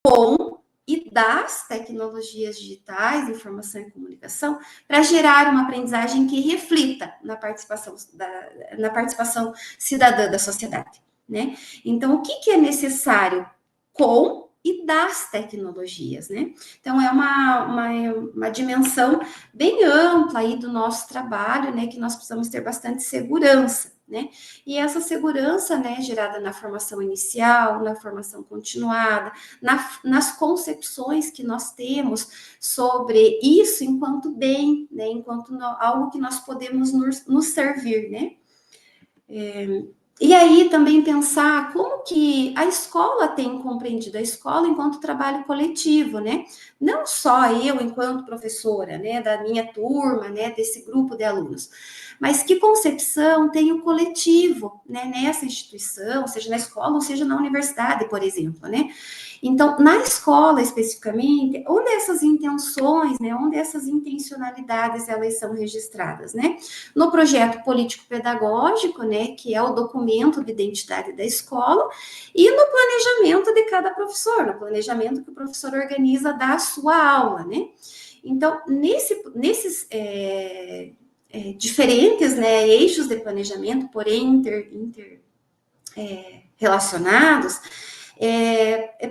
Com e das tecnologias digitais, informação e comunicação, para gerar uma aprendizagem que reflita na participação cidadã da sociedade, né? Então, o que é necessário com e das tecnologias, né? Então, é uma dimensão bem ampla aí do nosso trabalho, né, que nós precisamos ter bastante segurança, né? E essa segurança, né, gerada na formação inicial, na formação continuada, nas concepções que nós temos sobre isso enquanto bem, né, enquanto algo que nós podemos nos servir, né? E aí também pensar como que a escola tem compreendido a escola enquanto trabalho coletivo, né? Não só eu enquanto professora, né, da minha turma, né, desse grupo de alunos, mas que concepção tem o coletivo, né, nessa instituição, seja na escola ou seja na universidade, por exemplo, né? Então, na escola especificamente, onde essas intenções, né, onde essas intencionalidades elas são registradas, né? No projeto político-pedagógico, né, que é o documento de identidade da escola, e no planejamento de cada professor, no planejamento que o professor organiza da sua aula, né? Então, nesses diferentes, né, eixos de planejamento, porém relacionados,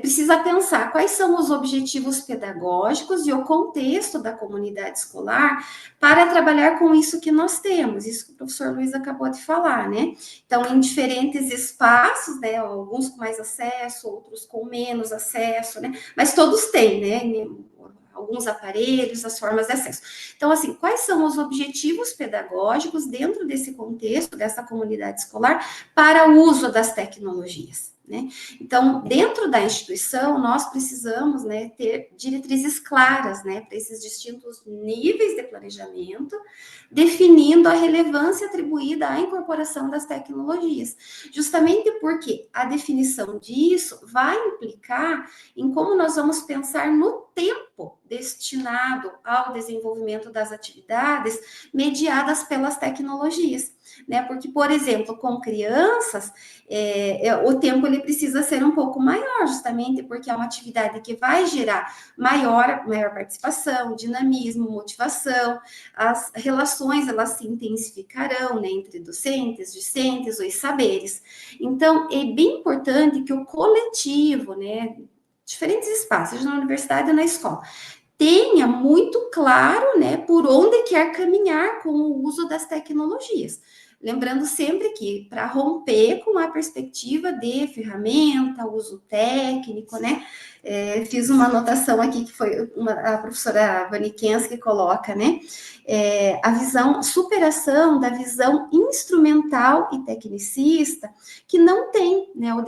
precisa pensar quais são os objetivos pedagógicos e o contexto da comunidade escolar para trabalhar com isso que nós temos, isso que o professor Luiz acabou de falar, né? Então, em diferentes espaços, né, alguns com mais acesso, outros com menos acesso, né? Mas todos têm, né? Alguns aparelhos, as formas de acesso. Então, assim, quais são os objetivos pedagógicos dentro desse contexto, dessa comunidade escolar, para o uso das tecnologias? Né? Então, dentro da instituição, nós precisamos, né, ter diretrizes claras, né, para esses distintos níveis de planejamento, definindo a relevância atribuída à incorporação das tecnologias, justamente porque a definição disso vai implicar em como nós vamos pensar no tempo destinado ao desenvolvimento das atividades mediadas pelas tecnologias, né? Porque, por exemplo, com crianças, o tempo ele precisa ser um pouco maior, justamente porque é uma atividade que vai gerar maior participação, dinamismo, motivação, as relações elas se intensificarão, né, entre docentes, discentes, os saberes. Então, é bem importante que o coletivo, né, diferentes espaços, seja na universidade ou na escola, tenha muito claro, né, por onde quer caminhar com o uso das tecnologias. lembrando sempre que para romper com a perspectiva de ferramenta, uso técnico, né? Fiz uma anotação aqui que foi a professora Vanikens que coloca, né? A visão, superação da visão instrumental e tecnicista, que não tem, né, o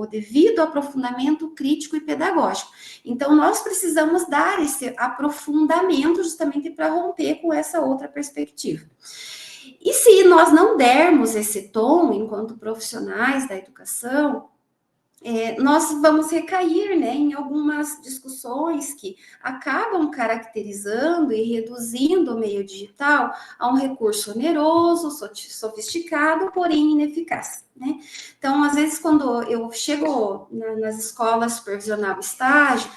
devido aprofundamento crítico e pedagógico. Então, nós precisamos dar esse aprofundamento justamente para romper com essa outra perspectiva. E se nós não dermos esse tom enquanto profissionais da educação, nós vamos recair, né, em algumas discussões que acabam caracterizando e reduzindo o meio digital a um recurso oneroso, sofisticado, porém ineficaz, né? Então, às vezes, quando eu chego nas escolas supervisional estágio,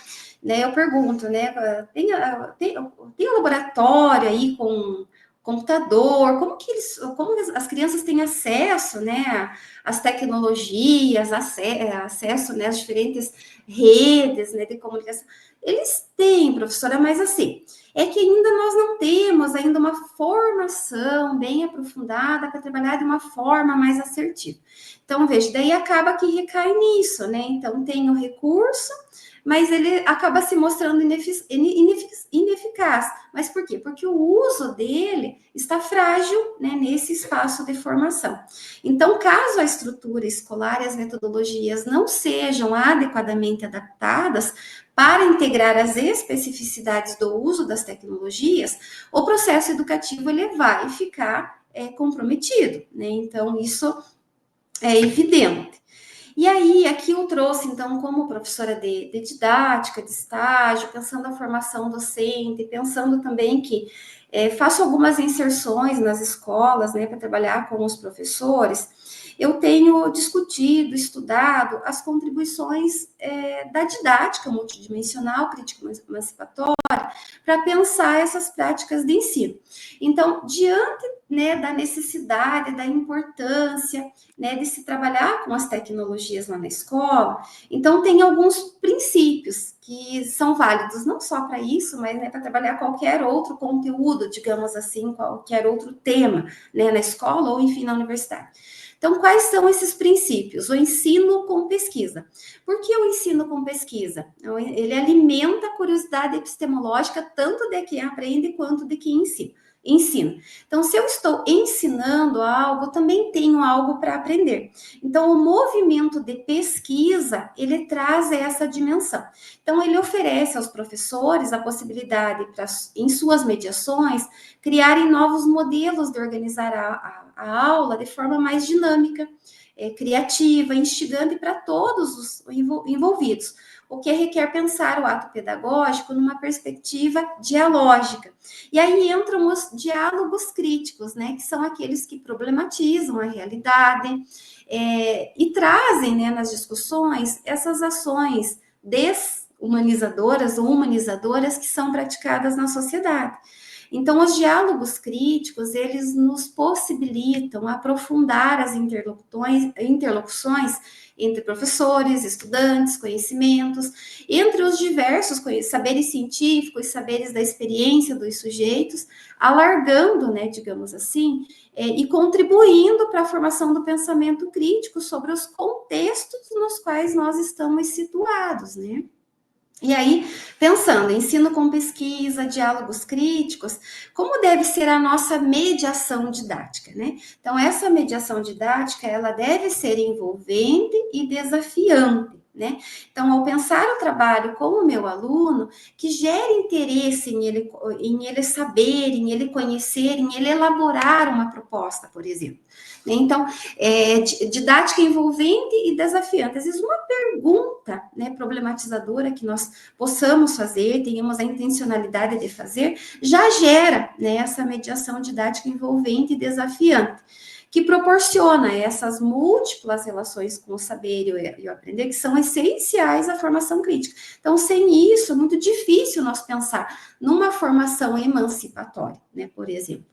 né, eu pergunto, né, tem um laboratório aí com computador, como as crianças têm acesso, né, às tecnologias, acesso, né, às diferentes redes, né, de comunicação. Eles têm, professora, mas assim, é que ainda nós não temos ainda uma formação bem aprofundada para trabalhar de uma forma mais assertiva. Então, veja, daí acaba que recai nisso, né? Então, tem o recurso, mas ele acaba se mostrando ineficaz. Mas por quê? Porque o uso dele está frágil, né, nesse espaço de formação. Então, caso a estrutura escolar e as metodologias não sejam adequadamente adaptadas para integrar as especificidades do uso das tecnologias, o processo educativo ele vai ficar comprometido, né? Então, isso é evidente. E aí, aqui eu trouxe, então, como professora de didática, de estágio, pensando a formação docente, pensando também que faço algumas inserções nas escolas, né, para trabalhar com os professores, eu tenho discutido, estudado as contribuições da didática multidimensional, crítica emancipatória, para pensar essas práticas de ensino. Então, diante, né, da necessidade, da importância, né, de se trabalhar com as tecnologias lá na escola, então tem alguns princípios que são válidos não só para isso, mas, né, para trabalhar qualquer outro conteúdo, digamos assim, qualquer outro tema, né, na escola ou, enfim, na universidade. Então, quais são esses princípios? O ensino com pesquisa. Por que o ensino com pesquisa? Ele alimenta a curiosidade epistemológica tanto de quem aprende quanto de quem ensina. Então, se eu estou ensinando algo, também tenho algo para aprender. Então, o movimento de pesquisa, ele traz essa dimensão. Então, ele oferece aos professores a possibilidade, em suas mediações, criarem novos modelos de organizar a aula de forma mais dinâmica, criativa, instigante para todos os envolvidos, o que requer pensar o ato pedagógico numa perspectiva dialógica. E aí entram os diálogos críticos, né, que são aqueles que problematizam a realidade e trazem, né, nas discussões essas ações desumanizadoras ou humanizadoras que são praticadas na sociedade. Então, os diálogos críticos, eles nos possibilitam aprofundar as interlocuções entre professores, estudantes, conhecimentos, entre os diversos saberes científicos, saberes da experiência dos sujeitos, alargando, né, digamos assim, e contribuindo para a formação do pensamento crítico sobre os contextos nos quais nós estamos situados, né? E aí, pensando, ensino com pesquisa, diálogos críticos, como deve ser a nossa mediação didática, né? Então, essa mediação didática, ela deve ser envolvente e desafiante, né? Então, ao pensar o trabalho com o meu aluno, que gere interesse em ele saber, em ele conhecer, em ele elaborar uma proposta, por exemplo. Então, didática envolvente e desafiante. Às vezes, uma pergunta, né, problematizadora que nós possamos fazer, tenhamos a intencionalidade de fazer, já gera, né, essa mediação didática envolvente e desafiante, que proporciona essas múltiplas relações com o saber e o aprender, que são essenciais à formação crítica. Então, sem isso, é muito difícil nós pensar numa formação emancipatória, né, por exemplo.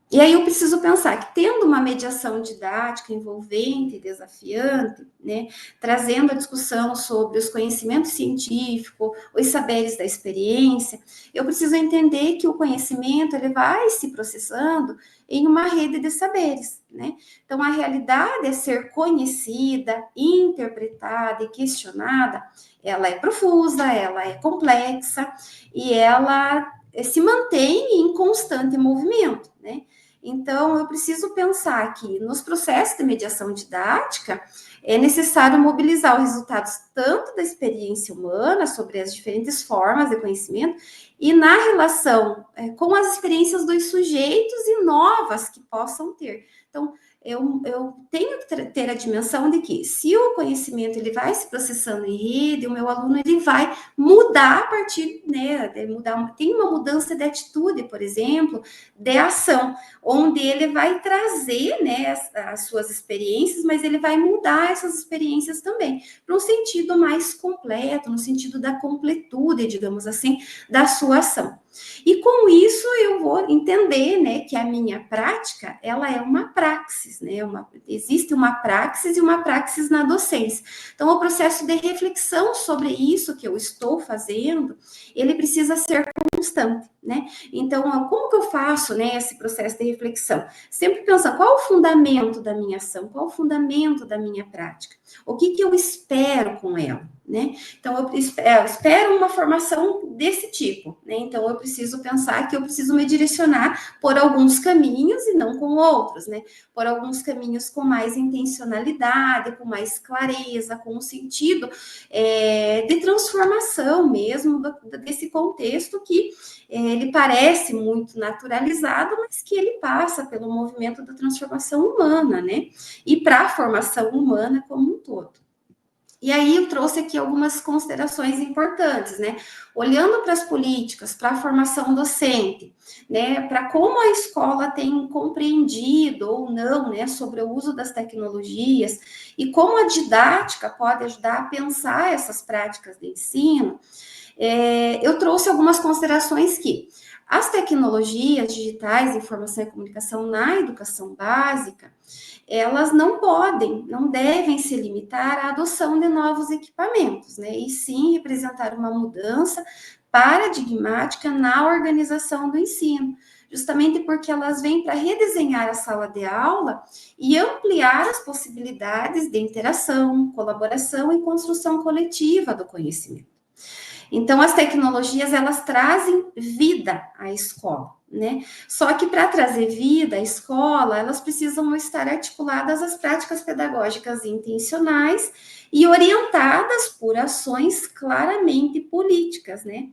E aí eu preciso pensar que, tendo uma mediação didática envolvente e desafiante, né, trazendo a discussão sobre os conhecimentos científicos, os saberes da experiência, eu preciso entender que o conhecimento ele vai se processando em uma rede de saberes, né? Então, a realidade é ser conhecida, interpretada e questionada, ela é profusa, ela é complexa e ela se mantém em constante movimento, né? Então, eu preciso pensar que nos processos de mediação didática é necessário mobilizar os resultados tanto da experiência humana sobre as diferentes formas de conhecimento e na relação com as experiências dos sujeitos e novas que possam ter. Então, eu tenho que ter a dimensão de que, se o conhecimento ele vai se processando em rede, o meu aluno ele vai mudar a partir, né, de mudar, tem uma mudança de atitude, por exemplo, de ação, onde ele vai trazer, né, as suas experiências, mas ele vai mudar essas experiências também, para um sentido mais completo, no sentido da completude, digamos assim, da sua ação. E com isso eu vou entender, né, que a minha prática, ela é uma praxis, né, existe uma praxis e uma praxis na docência. Então, o processo de reflexão sobre isso que eu estou fazendo, ele precisa ser constante, né? Então, como que eu faço, né, esse processo de reflexão? Sempre pensando, qual o fundamento da minha ação? Qual o fundamento da minha prática? O que eu espero com ela, né? Então, eu espero uma formação desse tipo, né? Então, eu preciso pensar que eu preciso me direcionar por alguns caminhos e não com outros, né? Por alguns caminhos com mais intencionalidade, com mais clareza, com um sentido de transformação mesmo desse contexto que ele parece muito naturalizado, mas que ele passa pelo movimento da transformação humana, né? E para a formação humana como um todo. E aí eu trouxe aqui algumas considerações importantes, né? Olhando para as políticas, para a formação docente, né? Para como a escola tem compreendido ou não, né? Sobre o uso das tecnologias e como a didática pode ajudar a pensar essas práticas de ensino. Eu trouxe algumas considerações que as tecnologias digitais, informação e comunicação na educação básica, elas não podem, não devem se limitar à adoção de novos equipamentos, né? E sim representar uma mudança paradigmática na organização do ensino, justamente porque elas vêm para redesenhar a sala de aula e ampliar as possibilidades de interação, colaboração e construção coletiva do conhecimento. Então, as tecnologias, elas trazem vida à escola, né? Só que para trazer vida à escola, elas precisam estar articuladas às práticas pedagógicas intencionais e orientadas por ações claramente políticas, né?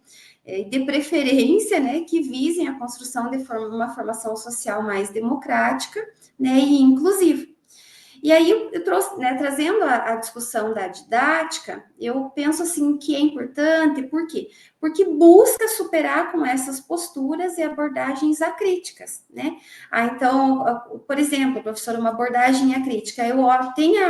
De preferência, né, que visem a construção de uma formação social mais democrática, né, e inclusiva. E aí eu trouxe, né, trazendo a discussão da didática, eu penso assim que é importante, por quê? Porque busca superar com essas posturas e abordagens acríticas, né? Então, por exemplo, professora, uma abordagem acrítica, eu tenho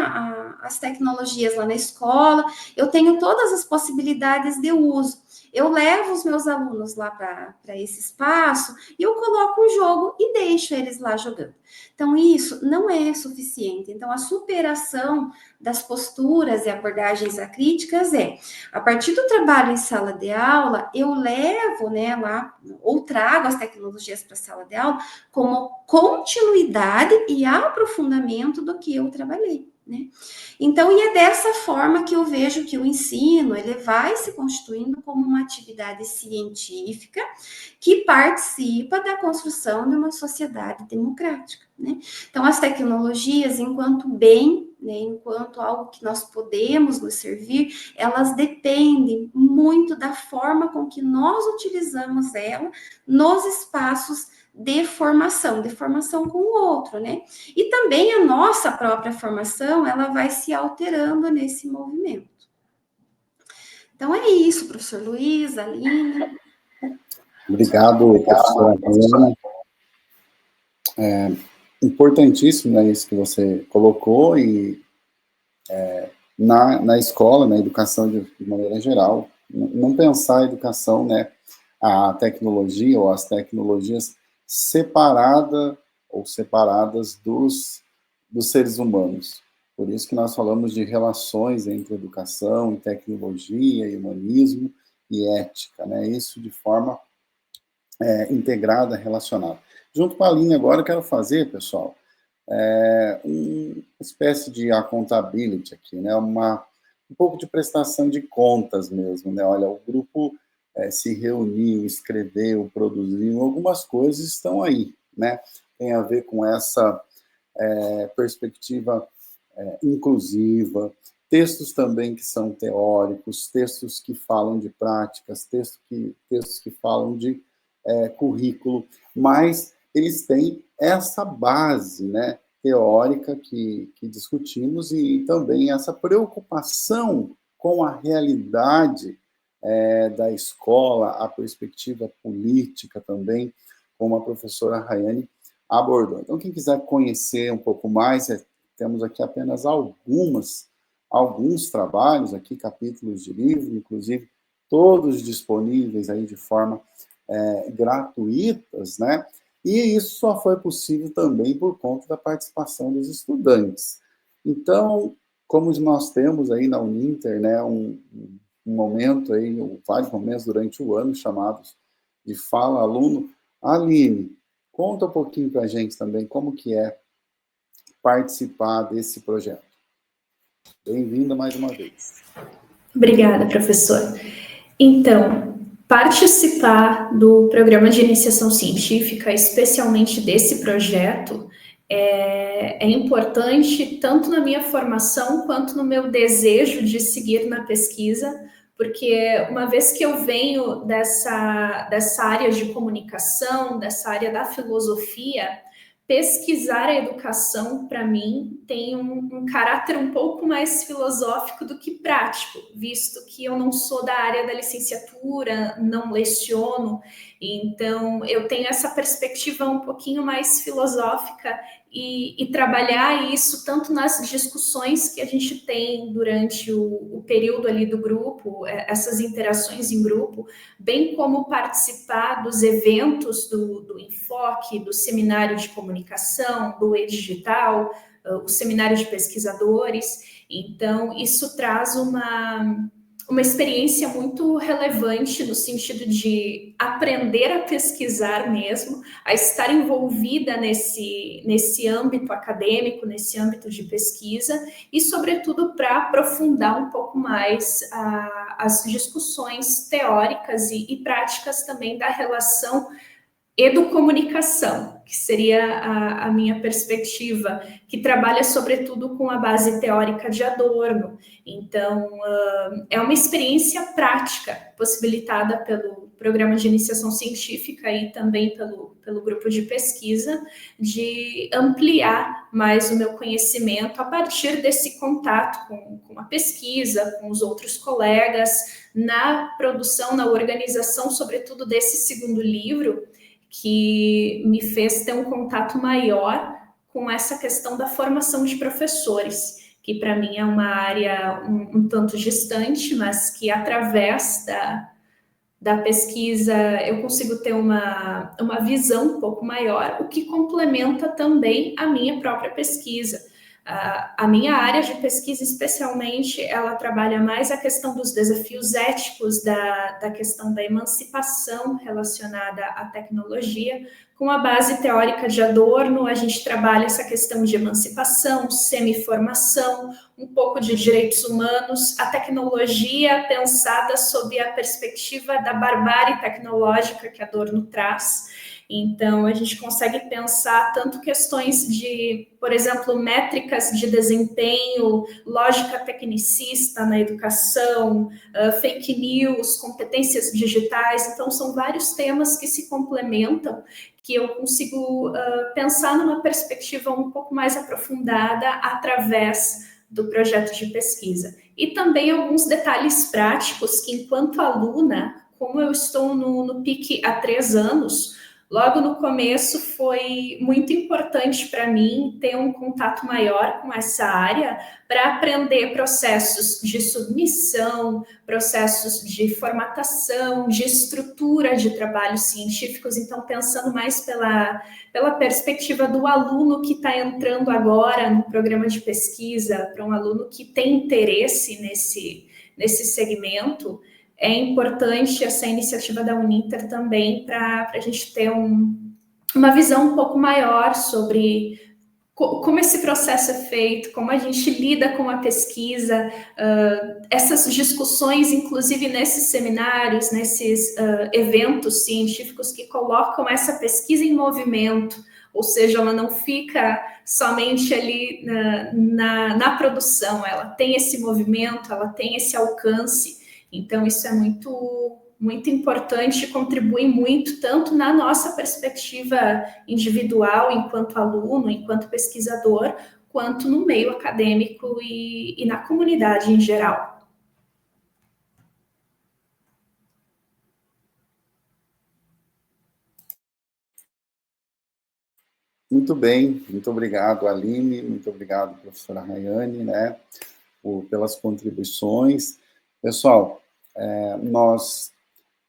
as tecnologias lá na escola, eu tenho todas as possibilidades de uso. Eu levo os meus alunos lá para esse espaço e eu coloco um jogo e deixo eles lá jogando. Então, isso não é suficiente. Então, a superação das posturas e abordagens acríticas a partir do trabalho em sala de aula, eu levo, né, lá, ou trago as tecnologias para a sala de aula como continuidade e aprofundamento do que eu trabalhei, né? Então, e é dessa forma que eu vejo que o ensino, ele vai se constituindo como uma atividade científica que participa da construção de uma sociedade democrática, né? Então, as tecnologias, enquanto bem, né, enquanto algo que nós podemos nos servir, elas dependem muito da forma com que nós utilizamos ela nos espaços de formação com o outro, né? E também a nossa própria formação, ela vai se alterando nesse movimento. Então é isso, professor Luiz, Aline. Obrigado, professora Helena. Importantíssimo, né, isso que você colocou, e na escola, na educação de maneira geral, não pensar a educação, né, a tecnologia ou as tecnologias separada ou separadas dos seres humanos. Por isso que nós falamos de relações entre educação e tecnologia, e humanismo e ética, né? Isso de forma integrada, relacionada. Junto com a Aline agora, eu quero fazer, pessoal, uma espécie de accountability aqui, né? Um pouco de prestação de contas mesmo, né? Olha, o grupo se reuniu, escreveu, produziu, algumas coisas estão aí, né? Tem a ver com essa perspectiva inclusiva, textos também que são teóricos, textos que falam de práticas, textos que falam de currículo, mas eles têm essa base, né, teórica que discutimos e também essa preocupação com a realidade da escola, a perspectiva política também, como a professora Rayane abordou. Então, quem quiser conhecer um pouco mais, temos aqui apenas alguns trabalhos, aqui capítulos de livro, inclusive todos disponíveis aí de forma gratuitas, né? E isso só foi possível também por conta da participação dos estudantes. Então, como nós temos aí na Uninter, né, um momento aí, vários momentos durante o ano chamados de Fala Aluno, Aline, conta um pouquinho para a gente também como que é participar desse projeto. Bem-vinda mais uma vez. Obrigada, professor. Então, participar do programa de iniciação científica, especialmente desse projeto, é importante tanto na minha formação quanto no meu desejo de seguir na pesquisa, porque uma vez que eu venho dessa área de comunicação, dessa área da filosofia, pesquisar a educação, para mim, tem um caráter um pouco mais filosófico do que prático, visto que eu não sou da área da licenciatura, não leciono, então eu tenho essa perspectiva um pouquinho mais filosófica e trabalhar isso tanto nas discussões que a gente tem durante o período ali do grupo, essas interações em grupo, bem como participar dos eventos do Enfoque, do Seminário de Comunicação, do E-Digital, o Seminário de Pesquisadores. Então, isso traz uma experiência muito relevante no sentido de aprender a pesquisar mesmo, a estar envolvida nesse âmbito acadêmico, nesse âmbito de pesquisa, e, sobretudo, para aprofundar um pouco mais as discussões teóricas e práticas também da relação educomunicação, que seria a minha perspectiva, que trabalha sobretudo com a base teórica de Adorno. Então, é uma experiência prática, possibilitada pelo programa de iniciação científica e também pelo grupo de pesquisa, de ampliar mais o meu conhecimento a partir desse contato com a pesquisa, com os outros colegas, na produção, na organização, sobretudo desse segundo livro, que me fez ter um contato maior com essa questão da formação de professores, que para mim é uma área um tanto distante, mas que através da pesquisa eu consigo ter uma visão um pouco maior, o que complementa também a minha própria pesquisa. A minha área de pesquisa, especialmente, ela trabalha mais a questão dos desafios éticos, da questão da emancipação relacionada à tecnologia. Com a base teórica de Adorno, a gente trabalha essa questão de emancipação, semi-formação, um pouco de direitos humanos, a tecnologia pensada sob a perspectiva da barbárie tecnológica que Adorno traz. Então, a gente consegue pensar tanto questões de, por exemplo, métricas de desempenho, lógica tecnicista na educação, fake news, competências digitais. Então, são vários temas que se complementam, que eu consigo pensar numa perspectiva um pouco mais aprofundada através do projeto de pesquisa. E também alguns detalhes práticos que, enquanto aluna, como eu estou no PIC há 3 anos, Logo no começo foi muito importante para mim ter um contato maior com essa área para aprender processos de submissão, processos de formatação, de estrutura de trabalhos científicos. Então, pensando mais pela perspectiva do aluno que está entrando agora no programa de pesquisa, para um aluno que tem interesse nesse segmento, é importante essa iniciativa da Uninter também para a gente ter uma visão um pouco maior sobre como esse processo é feito, como a gente lida com a pesquisa, essas discussões, inclusive nesses seminários, nesses eventos científicos que colocam essa pesquisa em movimento, ou seja, ela não fica somente ali na produção, ela tem esse movimento, ela tem esse alcance. Então, isso é muito importante, contribui muito, tanto na nossa perspectiva individual, enquanto aluno, enquanto pesquisador, quanto no meio acadêmico e na comunidade em geral. Muito bem, muito obrigado, Aline, muito obrigado, professora Rayane, né, pelas contribuições. Pessoal, nós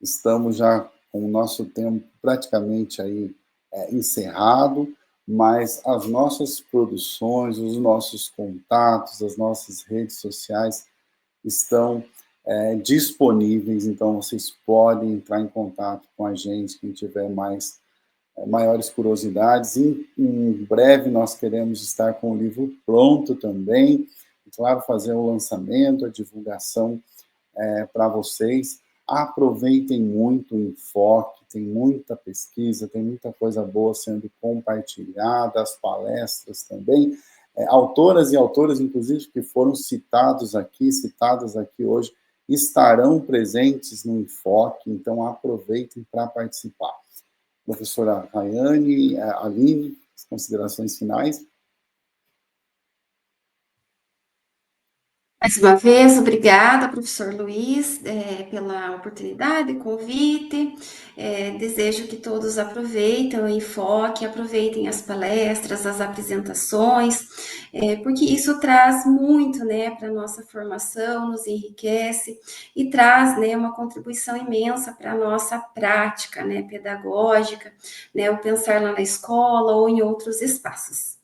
estamos já com o nosso tempo praticamente aí encerrado, mas as nossas produções, os nossos contatos, as nossas redes sociais estão disponíveis, então vocês podem entrar em contato com a gente, quem tiver maiores curiosidades. Em breve nós queremos estar com o livro pronto também, e claro, fazer o lançamento, a divulgação para vocês. Aproveitem muito o enfoque, tem muita pesquisa, tem muita coisa boa sendo compartilhada, as palestras também, autoras e autores, inclusive, que foram citadas aqui hoje, estarão presentes no enfoque, então aproveitem para participar. Professora Rayane, Aline, considerações finais? Mais uma vez, obrigada, professor Luiz, pela oportunidade, convite. Desejo que todos aproveitem o enfoque, aproveitem as palestras, as apresentações, porque isso traz muito, né, para a nossa formação, nos enriquece e traz, né, uma contribuição imensa para a nossa prática, né, pedagógica, né, o pensar lá na escola ou em outros espaços.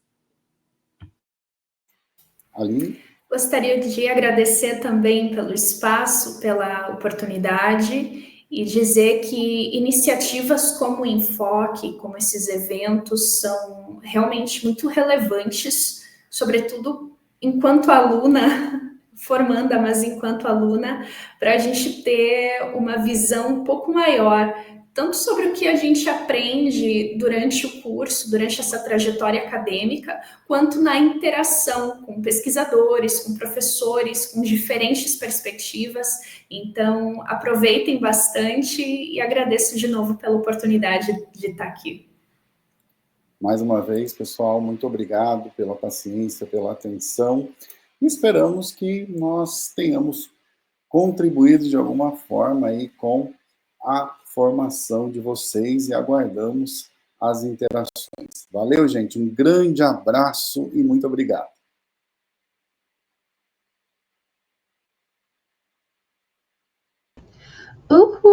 Aline? Gostaria de agradecer também pelo espaço, pela oportunidade e dizer que iniciativas como o Enfoque, como esses eventos, são realmente muito relevantes, sobretudo enquanto aluna, formanda, mas enquanto aluna, para a gente ter uma visão um pouco maior, tanto sobre o que a gente aprende durante o curso, durante essa trajetória acadêmica, quanto na interação com pesquisadores, com professores, com diferentes perspectivas. Então, aproveitem bastante e agradeço de novo pela oportunidade de estar aqui. Mais uma vez, pessoal, muito obrigado pela paciência, pela atenção. E esperamos que nós tenhamos contribuído de alguma forma aí com a formação de vocês e aguardamos as interações. Valeu, gente. Um grande abraço e muito obrigado. Uhul!